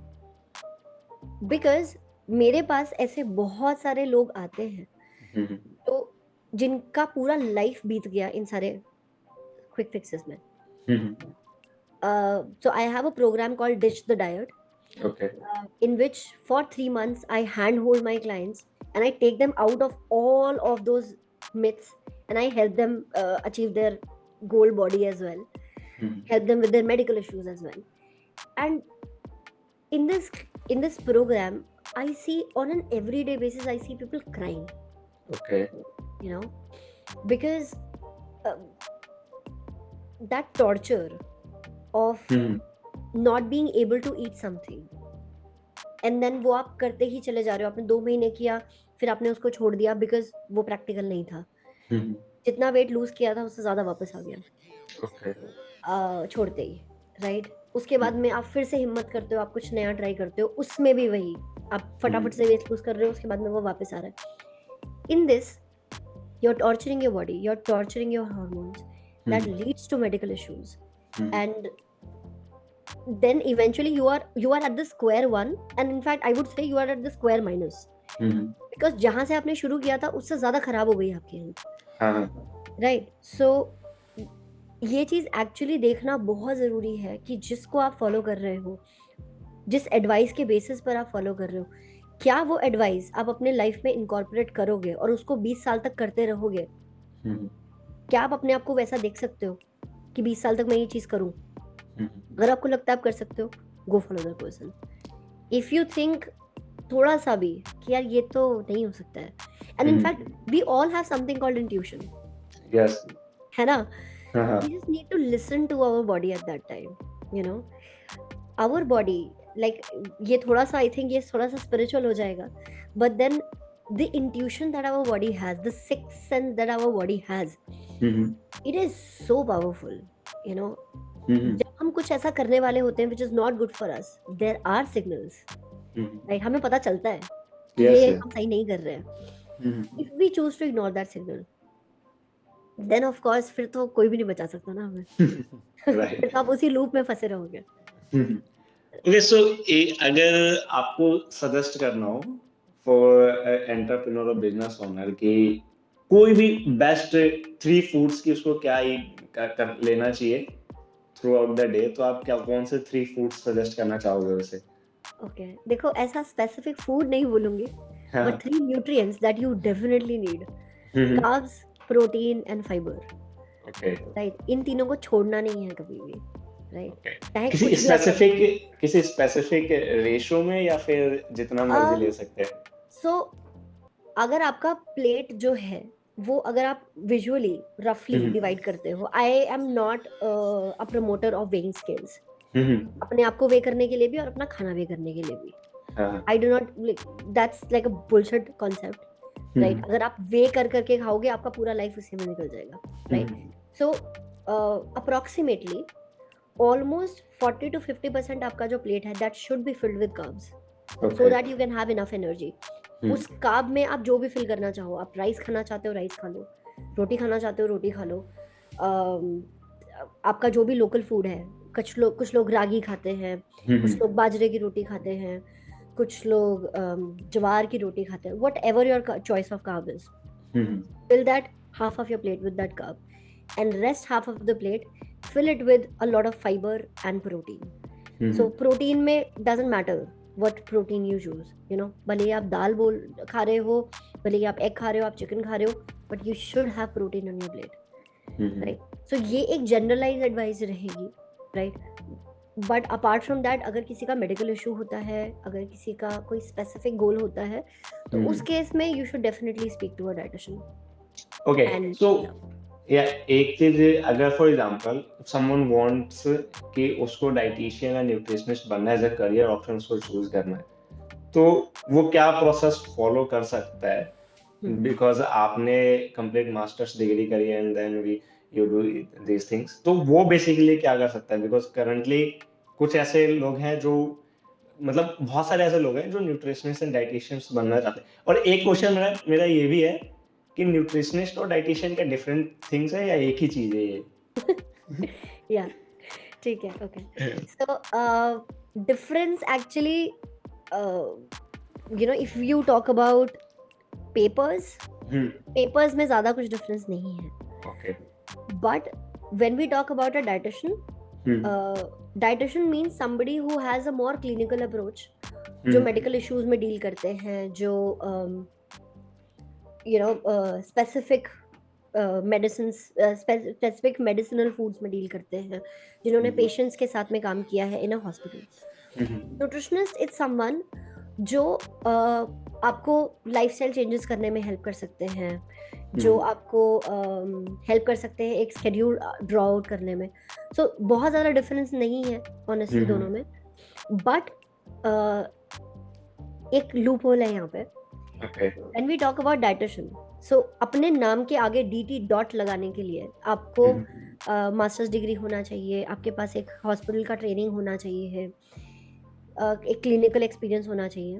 B: Because मेरे पास ऐसे बहुत सारे लोग आते हैं तो जिनका पूरा लाइफ बीत गया इन सारे क्विक फिक्सेस में. So I have a program called Ditch the Diet, in which for 3 months I handhold my clients and I take them out of all of those myths and I help them achieve their goal body as well, help them with their medical issues as well. And in this program, I see on an everyday basis, I see people crying,
A: Okay.
B: you know, because that torture of not being able to eat something, and then वो आप करते ही चले जा रहे हो, आपने 2 महीने किया, फिर आपने उसको छोड़ दिया बिकॉज वो प्रैक्टिकल नहीं था, जितना वेट लूज किया था उससे ज्यादा वापस आ गया
A: Okay.
B: छोड़ते ही, राइट? उसके बाद में आप फिर से हिम्मत करते हो, आप कुछ नया ट्राई करते हो, उसमें भी वही आप फटाफट से वेट लूज कर रहे हो, उसके बाद में वो वापस आ रहा है. In this you're torturing your body, you're torturing your hormones, that leads to medical issues, and then eventually you are at the square one, and in fact I would say you are at the square minus, because जहाँ से आपने शुरू किया था उससे ज्यादा खराब हो गई आपकी हेल्थ, राइट? सो ये चीज एक्चुअली देखना बहुत जरूरी है कि जिसको आप फॉलो कर रहे हो, जिस एडवाइस के बेसिस पर आप फॉलो कर रहे हो, क्या वो एडवाइस आप अपने लाइफ में इनकॉर्पोरेट करोगे और उसको 20 साल तक करते रहोगे? क्या आप अपने आप को वैसा देख सकते हो कि 20 साल तक मैं ये चीज करूं? अगर आपको लगता है आप कर सकते हो, go follow that person. If you think थोड़ा सा भी कि यार ये तो नहीं हो सकता है, and in fact we all have something called intuition,
A: Yes.
B: है ना? We just need to listen to our body at that time, you know. Our body, like, ये थोड़ा सा, I think ये थोड़ा सा spiritual हो जाएगा, but then the intuition that our body has, the sixth sense that our body has, it is so powerful, you know. जब हम कुछ ऐसा करने वाले होते हैं which is not good for us, there are signals, right? हमें पता चलता है कि
A: Yes,
B: ये
A: yes.
B: हम सही नहीं कर रहे हैं. If we choose to ignore that signal, then of course फिर तो कोई भी नहीं बचा सकता ना हमें.
A: Right.
B: फिर तो आप उसी लूप में फंसे रहोगे.
A: Okay, so अगर आपको सजेस्ट करना हो फॉर एंटरप्रेन्योर और बिजनेस ओनर कि कोई भी बेस्ट 3 फूड्स की उसको क्या कर लेना चाहिए थ्रू आउट द डे, तो आप क्या कौन से 3 फूड्स सजेस्ट करना चाहोगे उसे?
B: ओके, देखो ऐसा स्पेसिफिक फूड नहीं बोलूंगी, but 3 nutrients that you definitely need: carbs, protein and fibre.
A: Okay.
B: Right? इन तीनों को छोड़ना नहीं है कभी भी, राइट?
A: ओके.
B: चाहे
A: किसी
B: कुछ भी आप
A: किसी स्पेसिफिक रेशो में या फिर जितना मर्जी ले सकते हैं?
B: सो अगर आपका प्लेट जो है वो अगर आप विजुअली रफली डिवाइड करते हो, I am not a promoter of weighing scales, अपने आप को वे करने के लिए भी और अपना खाना वे करने के लिए भी. I do not, that's like a bullshit concept, right? अगर आप वे कर करके खाओगे आपका पूरा लाइफ उसी में निकल जाएगा, right? So approximately almost 40 to 50% आपका जो प्लेट है that should be filled with carbs, so that you can have enough energy. उस कार्ब में आप जो भी फिल करना चाहो, आप राइस खाना चाहते हो राइस खा लो, रोटी खाना चाहते हो रोटी खा लो, आपका जो भी लोकल फूड है, कुछ लोग रागी खाते हैं, कुछ लोग बाजरे की रोटी खाते हैं, कुछ लोग ज्वार की रोटी खाते हैं. What ever your choice of carb is, fill that half of your plate with that carb and rest half of the plate fill it with a lot of fiber and protein. So protein में doesn't matter what protein you choose, you know, भले ही आप दाल खा रहे हो, भले ही आप egg खा रहे हो, आप चिकन खा रहे हो, but you should have protein on your plate, right? So ये एक generalized advice रहेगी, right? But apart from that अगर किसी का मेडिकल इशू होता है, अगर किसी का कोई स्पेसिफिक गोल होता है, तो उस केस में you should definitely speak to a dietitian.
A: Okay. So या एक चीज, अगर फॉर एग्जांपल समवन वांट्स कि उसको डाइटिशियन या न्यूट्रिशनिस्ट बनना एज अ करियर ऑप्शन उसको चूज करना है, तो वो क्या प्रोसेस फॉलो कर सकता है? बिकॉज आपने कंप्लीट मास्टर्स डिग्री करी है and then you do these things, तो वो बेसिकली क्या कर सकता है? बिकॉज करंटली कुछ ऐसे लोग हैं जो, मतलब बहुत सारे ऐसे लोग हैं जो न्यूट्रिशनिस्ट एंड डाइटिशियंस बनना चाहते हैं. और एक क्वेश्चन मेरा ये भी है कि न्यूट्रिशनिस्ट और डाइटिशियन क्या डिफरेंट थिंग्स है या एक ही चीज है ये?
B: या ठीक है, okay. So difference actually, you know, if you talk about papers में ज्यादा कुछ डिफरेंस नहीं है.
A: Okay.
B: But when we talk about a dietitian, dietitian means somebody who has a more clinical approach, जो medical issues में deal करते हैं, जो you know specific medicine specific medicinal foods में डील करते हैं, जिन्होंने पेशेंट्स के साथ में काम किया है in a hospital. Nutritionist is someone जो आपको लाइफस्टाइल चेंजेस करने में हेल्प कर सकते हैं, जो आपको हेल्प कर सकते हैं एक स्केड्यूल ड्रॉ आउट करने में. सो बहुत ज़्यादा डिफरेंस नहीं है ऑनेस्टली दोनों में, बट एक लूप होल है यहाँ पे. When we talk about dietitian, so अपने नाम के आगे DT डॉट लगाने के लिए आपको मास्टर्स डिग्री होना चाहिए, आपके पास एक हॉस्पिटल का ट्रेनिंग होना चाहिए, एक क्लिनिकल एक्सपीरियंस होना चाहिए.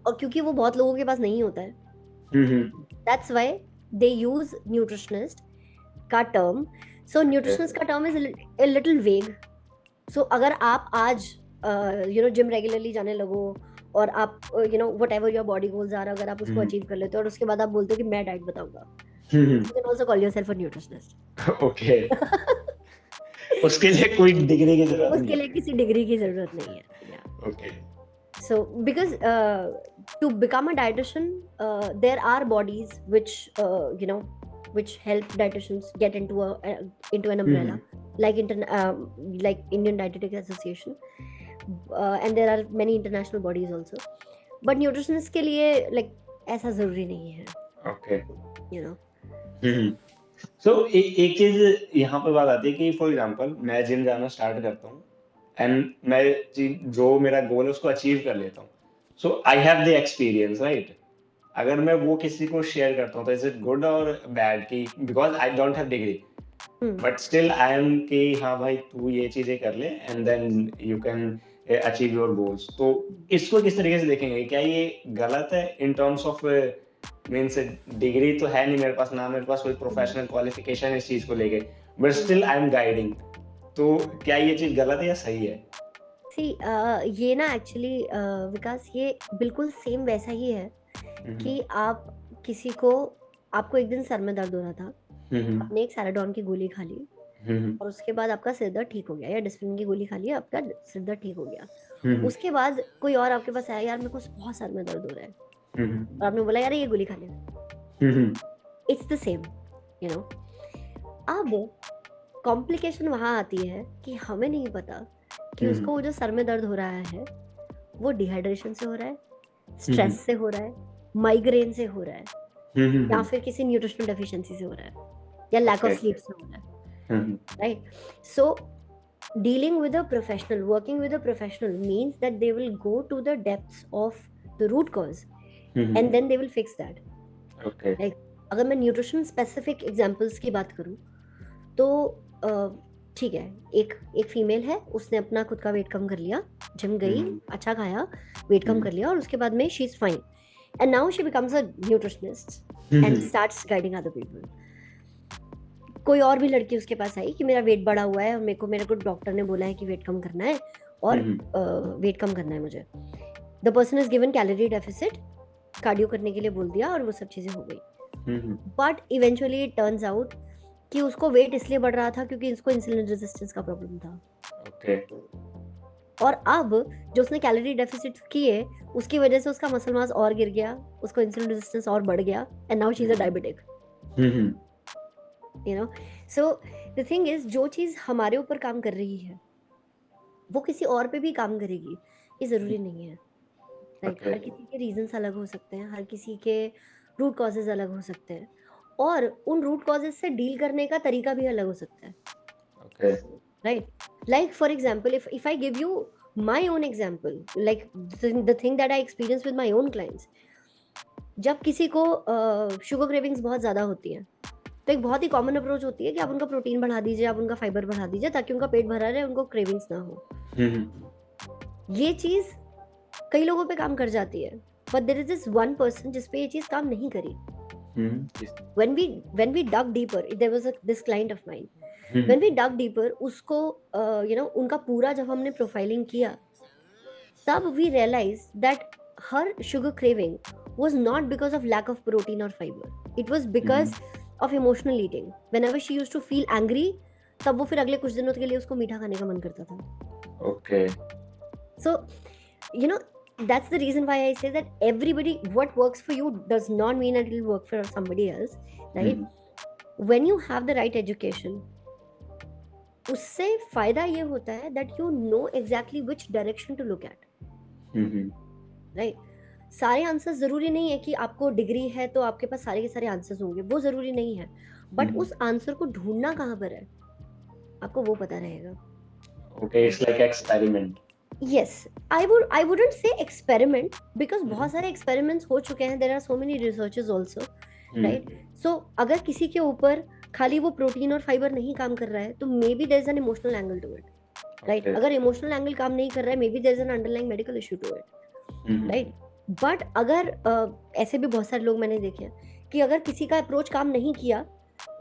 B: और क्योंकि वो बहुत लोगों के पास नहीं होता है, that's why they use nutritionist का टर्म. So nutritionist का term is a little vague. So अगर आप आज जिम रेगुलरली जाने लगो और आप whatever your body goals are, अगर आप उसको अचीव कर लेते हो और उसके बाद आप बोलते हो कि मैं डाइट बताऊंगा, you can also call yourself a nutritionist.
A: Okay. उसके लिए कोई डिग्री की जरूरत नहीं.
B: उसके लिए किसी डिग्री की जरूरत नहीं है. Yeah.
A: Okay.
B: So because to become a dietitian, there are bodies which which help dietitians get into an umbrella, like Indian Dietetic Association, and there are many international bodies also. But nutritionist के लिए like ऐसा जरूरी नहीं है.
A: Okay.
B: So
A: एक चीज यहाँ पे बात आती है कि फॉर एग्जांपल मैं जिम जाना स्टार्ट करता हूँ एंड मैं जो मेरा गोल है उसको अचीव कर लेता हूँ. So I have the experience, right? अगर मैं वो किसी को शेयर करता हूँ तो इज इट गुड और बैड? कि because I don't have degree but still I am कि हाँ भाई तू ये चीजें कर ले and then you can achieve your goals. तो इसको किस तरीके से देखेंगे? क्या ये गलत है in terms of means degree तो है नहीं मेरे पास, ना मेरे पास कोई प्रोफेशनल क्वालिफिकेशन इस चीज को लेके, but still I M guiding. तो क्या ये चीज गलत है या सही है?
B: ये ना एक्चुअली विकास ये बिल्कुल सेम वैसा ही है कि आप किसी को, आपको एक दिन सर में दर्द हो रहा था, आपने एक सैराडोन की गोली खा ली और उसके बाद आपका सिर दर्द ठीक हो गया, या डिस्प्रिन की गोली खा ली, आपका सिर दर्द ठीक हो गया. उसके बाद कोई और आपके पास आया, यार मेरे को बहुत सर में दर्द हो रहा है, और आपने बोला यार ये गोली खा ले. इट्स द सेम, अब कॉम्प्लिकेशन वहां आती है कि हमें नहीं पता कि उसको वो जो सर में दर्द हो रहा है वो डिहाइड्रेशन से हो रहा है, स्ट्रेस से हो रहा है, माइग्रेन से हो रहा है, या फिर किसी न्यूट्रिशनल डेफिशिएंसी से हो रहा है, या लैक ऑफ स्लीप से हो रहा है. Right? So dealing with a professional, working with a professional means that they will go to the depths of the root cause and then they will fix that.
A: Okay.
B: Like अगर मैं nutrition specific examples की बात करूं तो ठीक है, एक female है, उसने अपना खुद का वेट कम कर लिया, जिम गई, अच्छा खाया, वेट कम कर लिया, और उसके बाद में she is fine and now she becomes a nutritionist and starts guiding other people. कोई और भी लड़की उसके पास आई कि मेरा वेट बढ़ा हुआ है और मेरे को डॉक्टर ने बोला है कि वेट कम करना है और वेट कम करना है मुझे. The person is given calorie deficit, cardio करने के लिए बोल दिया और वो सब चीजें हो गई. But eventually it turns out कि उसको वेट इसलिए बढ़ रहा था क्योंकि उसको इंसुलिन रेजिस्टेंस का प्रॉब्लम था.
A: Okay.
B: और अब जो उसने कैलोरी डेफिसिट किए उसकी वजह से उसका मसल मास और गिर गया, उसको इंसुलिन रेजिस्टेंस और बढ़ गया, and now she is a diabetic. So the thing is, जो चीज हमारे ऊपर काम कर रही है वो किसी और पे भी काम करेगी, ये जरूरी नहीं है. Like, हर किसी के रीजंस अलग हो सकते हैं, हर किसी के रूट कॉजेज अलग हो सकते हैं, और उन रूट कॉजेज से डील करने का तरीका भी अलग हो सकता है.
A: Okay.
B: Right? Like for example, if I give you my own example, like the thing that I experience with my own clients, जब किसी को शुगर क्रेविंग्स बहुत ज़्यादा होती हैं तो एक बहुत ही कॉमन अप्रोच होती है कि आप उनका प्रोटीन बढ़ा दीजिए, आप उनका फाइबर बढ़ा दीजिए ताकि उनका पेट भरा रहे, उनको क्रेविंग्स ना हो. ये चीज़ कई लोगों पे काम कर जाती है, but there is this one person जिस पे ये चीज़ काम नहीं करी. When we dug deeper, there was this client of mine. When we dug deeper, उसको उनका पूरा जब हमने प्रोफाइलिंग किया तब we realized that her sugar craving was not because of lack of protein or fiber. It was because of emotional eating. Whenever she used to feel angry, तब वो फिर अगले कुछ दिनों के लिए उसको मीठा खाने का मन करता था.
A: Okay.
B: So that's the reason why I say that everybody, what works for you does not mean that it will work for somebody else, right? when you have the right education, उससे फायदा ये होता है that you know exactly which direction to look at, right? सारे answers जरूरी नहीं है कि आपको डिग्री है तो आपके पास सारे के सारे आंसर्स होंगे, वो जरूरी नहीं है, बट उस आंसर को ढूंढना कहाँ पर है आपको वो पता रहेगा.
A: Okay, it's like experiment.
B: Yes, I wouldn't say experiment because बहुत सारे experiments हो चुके हैं. There are so many researches also, right? So अगर किसी के ऊपर खाली वो प्रोटीन और फाइबर नहीं काम कर रहा है तो maybe there is an emotional angle to it, right?
A: Okay.
B: अगर emotional angle काम नहीं कर रहा है maybe there is an underlying medical issue to it, right? But अगर ऐसे भी बहुत सारे लोग मैंने देखे हैं कि अगर किसी का अप्रोच काम नहीं किया,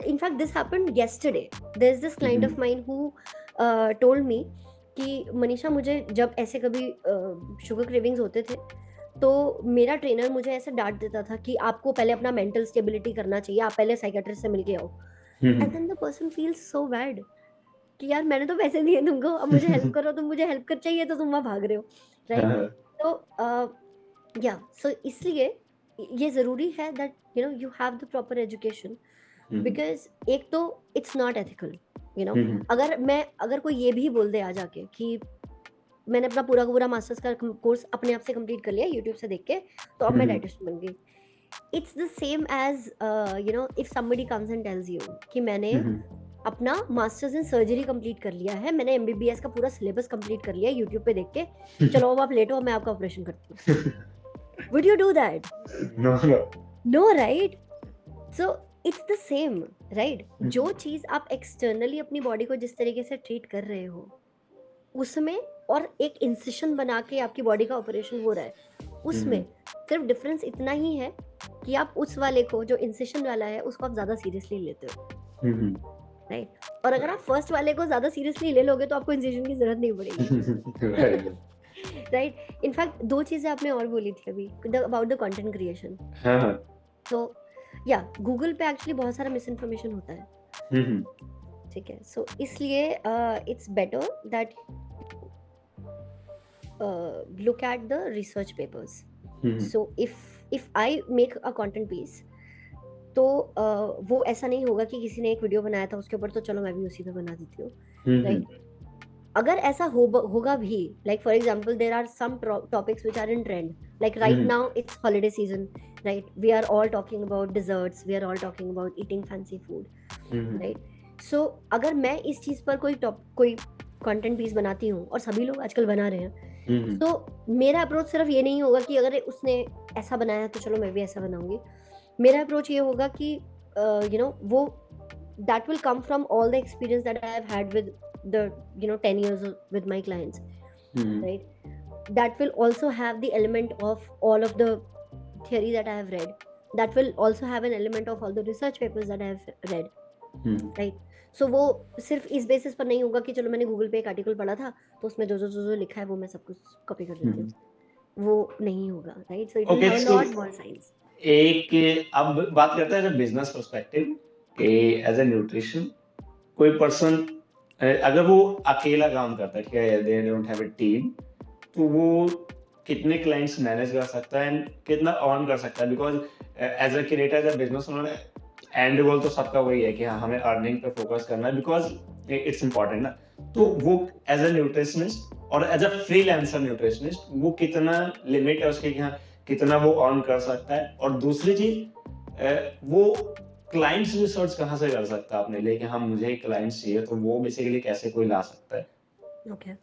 B: in fact this happened yesterday. There is this client of mine who told me कि मनीषा मुझे जब ऐसे कभी शुगर क्रेविंग्स होते थे तो मेरा ट्रेनर मुझे ऐसे डांट देता था कि आपको पहले अपना मेंटल स्टेबिलिटी करना चाहिए, आप पहले साइकियाट्रिस्ट से मिलके आओ. And then the person feels so bad कि यार मैंने तो पैसे दिए तुमको, अब मुझे हेल्प करो, तुम मुझे हेल्प कर चाहिए तो तुम वहाँ भाग रहे हो, राइट? तो या सो इसलिए ये ज़रूरी है that you know you have the proper education, because एक तो it's not ethical, you know. अगर कोई ये भी बोल दे आ जाके कि मैंने अपना पूरा का पूरा मास्टर्स का कोर्स अपने आप से कंप्लीट कर लिया यूट्यूब से देख के, तो अब मैं डाइटिशियन बन गई. It's the same as you know if somebody comes and tells you कि मैंने अपना मास्टर्स इन सर्जरी कंप्लीट कर लिया है, मैंने एमबीबीएस का पूरा सिलेबस कंप्लीट कर लिया यूट्यूब पे देख के, चलो अब आप लेटो मैं आपका ऑपरेशन करती हूँ. Would you do that? No, right? So it's the same, right? जो चीज आप एक्सटर्नली अपनी बॉडी को जिस तरीके से ट्रीट कर रहे हो उसमें और एक इंसिशन बना के आपकी बॉडी का ऑपरेशन हो रहा है, उसमें सिर्फ डिफरेंस इतना ही है कि आप उस वाले को जो इंसिशन वाला है उसको आप ज्यादा सीरियसली लेते हो, राइट? और अगर आप फर्स्ट वाले को ज्यादा सीरियसली ले लोगे तो आपको इंसिशन की जरूरत नहीं पड़ेगी, राइट? इनफैक्ट दो चीजें आपने और बोली थी अभी अबाउट द कंटेंट क्रिएशन. तो या गूगल पे एक्चुअली बहुत सारा मिस इन्फॉर्मेशन होता है, ठीक है? सो इसलिए it's better that look at the research papers. So if I make a content piece तो वो ऐसा नहीं होगा कि किसी ने एक वीडियो बनाया था उसके ऊपर तो चलो मैं भी उसी पे बना देती हूँ, राइट? अगर ऐसा होगा भी, like for example there are some topics which are in trend, like right now it's holiday season, right? We are all talking about desserts, we are all talking about eating fancy food, right? So अगर मैं इस चीज पर कोई content piece बनाती हूँ और सभी लोग आजकल बना रहे हैं, तो मेरा अप्रोच सिर्फ ये नहीं होगा कि अगर उसने ऐसा बनाया तो चलो मैं भी ऐसा बनाऊंगी. मेरा अप्रोच ये होगा कि you know वो that will come from all the experience that I have had with the 10 years with my clients, right? That will also have the element of all of the theory that I have read, that will also have an element of all the research papers that I have read, right? So वो सिर्फ इस basis पर नहीं होगा कि चलो मैंने Google पे एक आर्टिकल पढ़ा था तो उसमें जो लिखा है वो मैं सब कुछ कॉपी कर देती हूँ, वो नहीं होगा, right? So it will have a lot more science.
A: एक अब बात करते हैं बिजनेस पर्सपेक्टिव कि एज ए न्यूट्रिशन कोई पर्सन अगर वो अकेला काम करता है, ठीक है, दे डोंट हैव अ टीम, तो वो कितने क्लाइंट्स मैनेज कर सकता है एंड कितना अर्न कर सकता है? Because as a creator, as a business owner, and goal तो सबका वही है कि हाँ हमें अर्निंग पे फोकस करना है बिकॉज इट्स इम्पोर्टेंट ना. तो वो एज अ न्यूट्रिशनिस्ट और एज अ फ्रीलांसर न्यूट्रिशनिस्ट वो कितना लिमिट है उसके कि हाँ कितना वो अर्न कर सकता है? और दूसरी चीज वो क्लाइंट्स रिसर्च कहाँ से कर सकता है अपने लिए कि हाँ मुझे क्लाइंट्स चाहिए, तो वो बेसिकली कैसे कोई ला सकता है?
B: Okay.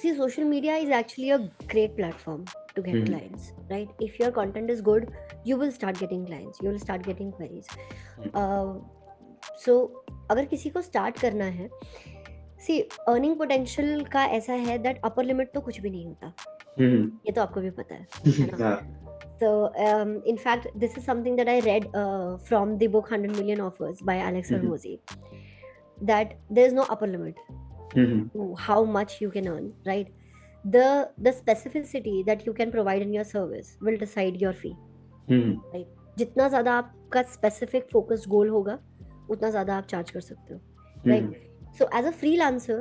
B: See, social media is actually a great platform to get clients, right? If your content is good, you will start getting clients, you will start getting queries. So अगर किसी को start करना है, see, earning potential का ऐसा है that upper limit तो कुछ भी नहीं होता, ये तो आपको भी पता है ना? So in fact this is something that I read from the book 100 Million Offers by Alex Hormozi, that there is no upper limit to how much you can earn, right? The specificity that you can provide in your service will decide your fee, right? जितना ज़्यादा आपका specific focused goal होगा उतना ज़्यादा आप charge कर सकते हो, right? So as a freelancer,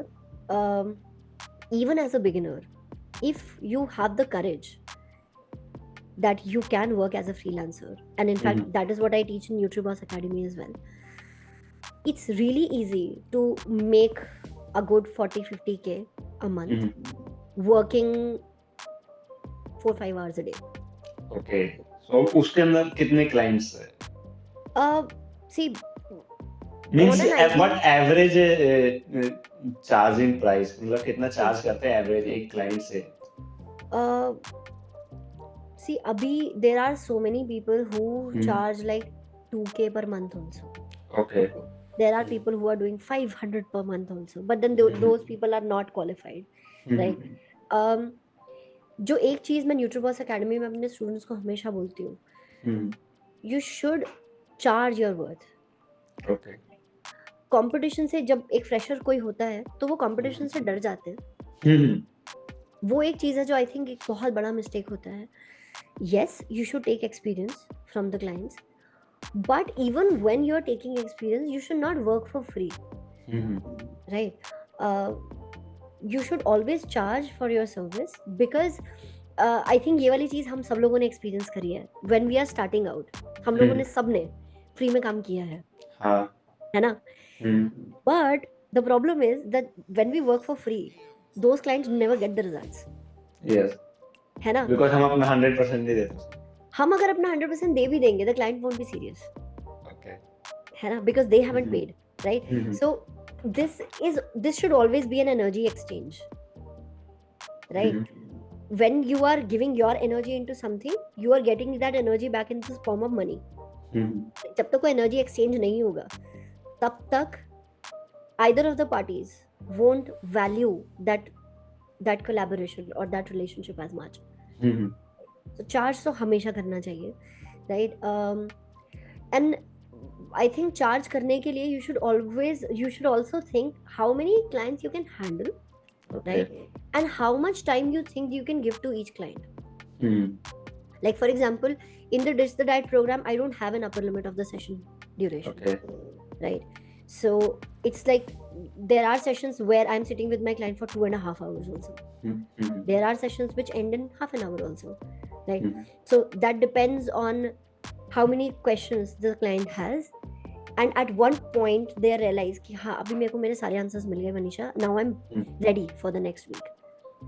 B: even as a beginner, if you have the courage that you can work as a freelancer, and in fact that is what I teach in NutriBoss Academy as well, it's really easy to make a good 40-50K a month working 4-5 hours a day.
A: Okay, सो उसके अंदर कितने clients है?
B: See,
A: means
B: on an ideal,
A: what average charging price, मतलब कितना charge करते हैं average एक client से?
B: uh, see, abhi there are so many people who charge like 2K per month also.
A: Okay,
B: There are people who are doing 500 per month also, but then those people are not qualified, right? जो एक चीज मैं न्यूट्रीबॉस academy में अपने students को हमेशा बोलती हूँ, you should charge your worth.
A: Okay,
B: competition से जब एक फ्रेशर कोई होता है तो वो कंपटीशन से डर जाते हैं। वो एक चीज है जो आई थिंक एक बहुत बड़ा मिस्टेक होता है। yes, you should take experience from the clients, but even when you're taking experience you should not work for free, right? You should always charge for your service, because I think ये वाली चीज हम सब लोगों ने experience करी है। when we are starting out, हम लोगों ने सब ने फ्री में काम किया है,
A: हाँ,
B: है ना? but the problem is that when we work for free, those clients never get the results,
A: yes,
B: है ना?
A: बिकॉज़ हम अपना 100% नहीं देते।
B: हम अगर अपना 100% दे भी देंगे, the client won't be serious,
A: okay,
B: है ना? because they haven't paid, right? So this should always be an energy exchange, right? When you are giving your energy into something, you are getting that energy back in the form of money. जब तक कोई energy exchange नहीं होगा, तब तक either of the parties won't value that collaboration or that relationship as much. So charge तो हमेशा करना चाहिए, right? And I think charge करने के लिए you should also think how many clients you can handle, right? And how much time you think you can give to each client. Like for example, in the Ditch the Diet program, I don't have an upper limit of the session duration, right? So it's like there are sessions where I'm sitting with my client for 2.5 hours also. There are sessions which end in half an hour also, right? So that depends on how many questions the client has, and at one point they realize कि हाँ अभी मेरे को मेरे सारे answers मिल गए Manisha, now I'm ready for the next week,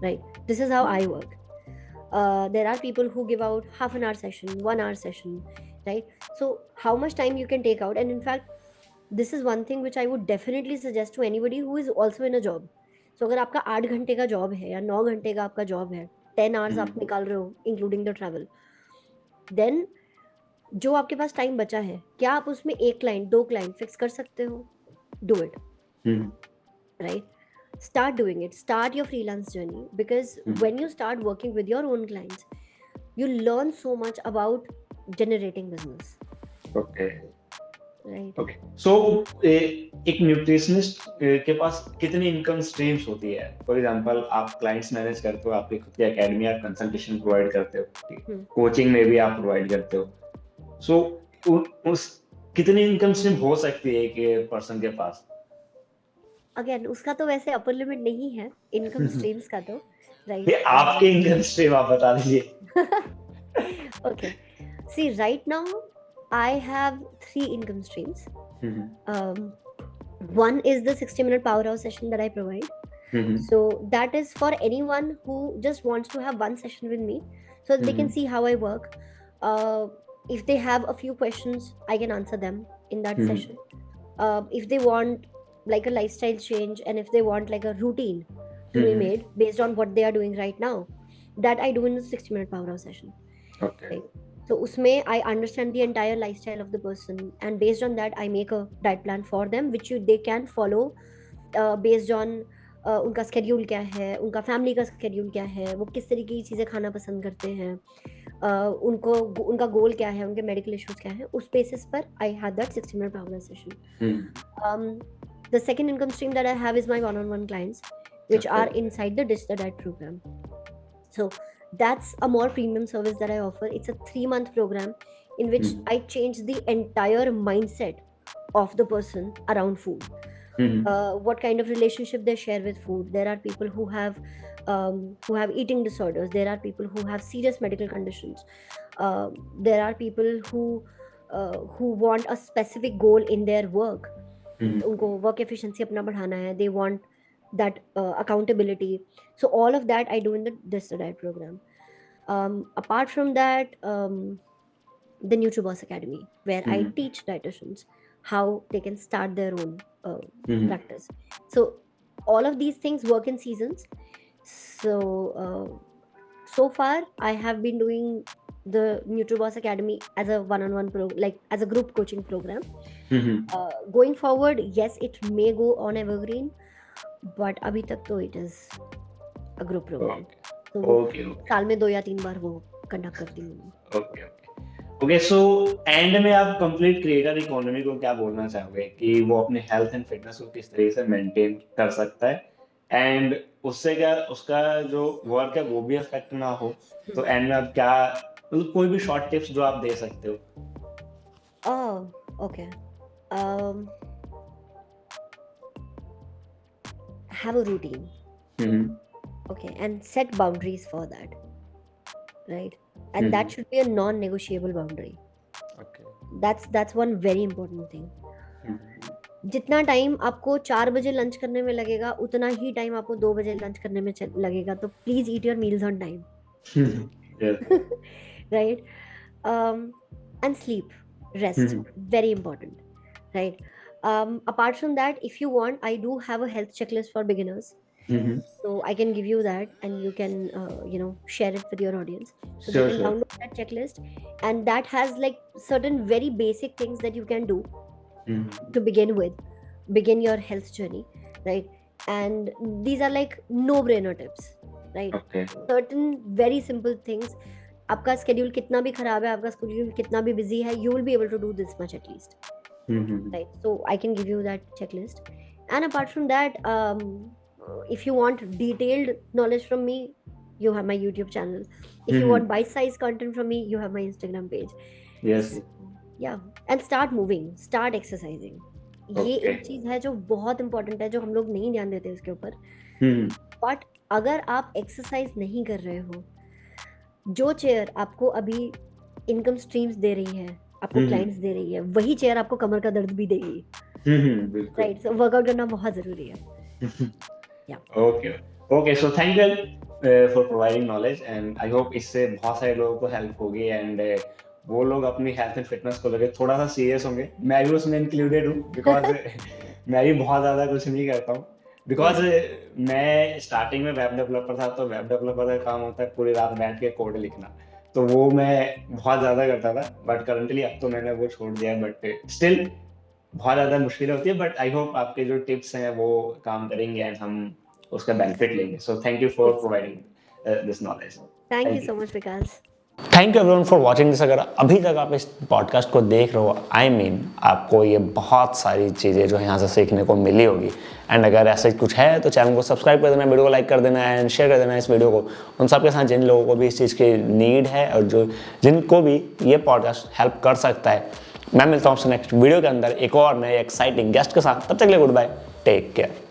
B: right? This is how I work. There are people who give out half an hour session, 1 hour session, right? So how much time you can take out, and in fact this is one thing which I would definitely suggest to anybody who is also in a job. So अगर आपका 8 घंटे का job है या 9 घंटे का आपका job है, 10 hours आप निकाल रहे हो इंक्लूडिंग द ट्रैवल, देन जो आपके पास टाइम बचा है, क्या आप उसमें एक क्लाइंट 2 क्लाइंट फिक्स कर सकते हो? Do it, right? Start doing it. Start your freelance journey, because when you start working with your own clients, you learn so much about generating business.
A: Okay,
B: Right.
A: Okay. So एक nutritionist के पास कितनी income streams होती है? For example आप clients manage करते हो, आपकी खुद की एकेडमी, आप कंसल्टेशन प्रोवाइड करते हो, कोचिंग में भी आप प्रोवाइड करते हो, सो उस कितनी इनकम स्ट्रीम हो सकती है एक पर्सन के पास?
B: अगेन उसका तो वैसे अपर लिमिट नहीं है इनकम स्ट्रीम्स का, तो राइट?
A: ये आपके इनकम स्ट्रीम आप बता दीजिए।
B: Okay. See, right now I have 3 income streams. One is the 60-minute powerhouse session that I provide. So that is for anyone who just wants to have one session with me, so that they can see how I work. If they have a few questions, I can answer them in that session. If they want like a lifestyle change, and if they want like a routine to be made based on what they are doing right now, that I do in the 60-minute powerhouse session.
A: Okay.
B: Right? So usme I understand the entire lifestyle of the person, and based on that I make a diet plan for them, which they can follow based on उनका schedule क्या है, उनका family का schedule क्या है, वो किस तरीके की चीज़ें खाना पसंद करते हैं, उनका goal क्या है, उनके medical issues क्या है, उस basis पर I had that 60-minute powerhouse session. The second income stream that I have is my one-on-one clients, which are inside the Ditch the Diet program. So that's a more premium service that I offer. It's a 3-month program in which I change the entire mindset of the person around food. What kind of relationship they share with food. There are people who have eating disorders. There are people who have serious medical conditions. There are people who want a specific goal in their work. उनको work efficiency अपना बढ़ाना है, they want that accountability. So all of that I do in this diet program. Apart from that, the NutriBoss Academy, where I teach dietitians how they can start their own practice. So all of these things work in seasons. So far I have been doing the NutriBoss Academy as a one-on-one like as a group coaching program. Going forward, yes, it may go on evergreen, but अभी तक तो it is a group program. तो
A: Okay.
B: साल में 2 या 3 बार वो conduct करती हूँ.
A: ओके सो एंड में आप कंप्लीट क्रिएटर इकोनॉमी को क्या बोलना चाहोगे कि वो अपने हेल्थ एंड फिटनेस को किस तरीके से मेंटेन कर सकता है एंड उससे क्या उसका जो वर्क है वो भी अफेक्ट ना हो, तो एंड में आप क्या मतलब कोई भी शॉर्ट टिप्स जो आप दे सकते हो?
B: Okay. Have a routine. Okay, and set boundaries for that, right? And that should be a non-negotiable boundary.
A: Okay.
B: That's one very important thing. जितना टाइम आपको 4 बजे लंच करने में लगेगा उतना ही टाइम आपको 2 बजे लंच करने में लगेगा, तो please eat your meals on time. Right? And sleep, rest, very important, right? Apart from that, if you want, I do have a health checklist for beginners. So I can give you that, and you can share it with your audience, so they can download that checklist, and that has like certain very basic things that you can do to begin your health journey, right? And these are like no-brainer tips, right?
A: Okay.
B: Certain very simple things. आपका schedule कितना भी खराब है, आपका schedule कितना भी busy है, you will be able to do this much at least, right? So I can give you that checklist. And apart from that, if you want detailed knowledge from me, you have my YouTube channel. If you want bite-sized content from me, you have my Instagram page.
A: Yes.
B: Yeah, and start moving, start exercising. ये एक चीज है जो बहुत important है, जो हम लोग नहीं ध्यान देते उसके ऊपर. बट अगर आप एक्सरसाइज नहीं कर रहे हो, जो चेयर आपको अभी इनकम स्ट्रीम्स दे रही है, आपको क्लाइंट्स दे रही है, वही चेयर आपको कमर का दर्द भी देगी. राइट? सो वर्कआउट करना बहुत जरूरी है.
A: Okay, so thank you for providing knowledge, and I hope इससे बहुत सारे लोगों को हेल्प होगी एंड वो लोग अपनी हेल्थ एंड फिटनेस को लेकर थोड़ा सा सीरियस होंगे. मैं भी उसमें इंक्लूडेड हूँ, बिकॉज मैं भी बहुत ज़्यादा कुछ नहीं करता हूँ, बिकॉज मैं स्टार्टिंग में वेब डेवलपर था, तो वेब डेवलपर का काम होता है पूरी रात बैठ के कोड लिखना, तो वो मैं बहुत ज़्यादा करता था. बट करंटली अब तो मैंने वो छोड़ दिया है, बट स्टिल बहुत ज़्यादा मुश्किल होती है. बट आई होप आपके जो टिप्स हैं वो काम करेंगे एंड हम उसका बेनिफिट लेंगे. So thank you for providing this knowledge.
B: Thank you so much Vikas.
C: Thank you everyone for watching this. अगर अभी तक आप इस पॉडकास्ट को देख रहे हो, आई मीन आपको ये बहुत सारी चीज़ें जो यहाँ से सीखने को मिली होगी. एंड अगर ऐसा कुछ है तो चैनल को सब्सक्राइब कर देना, वीडियो को लाइक कर देना एंड शेयर कर देना इस वीडियो को उन सबके साथ जिन लोगों को भी इस चीज़ की नीड है और जो जिनको भी ये पॉडकास्ट हेल्प कर सकता है. मैं मिलता हूँ आपसे नेक्स्ट वीडियो के अंदर एक और नए एक्साइटिंग गेस्ट के साथ. तब तक के लिए गुड बाय, टेक केयर.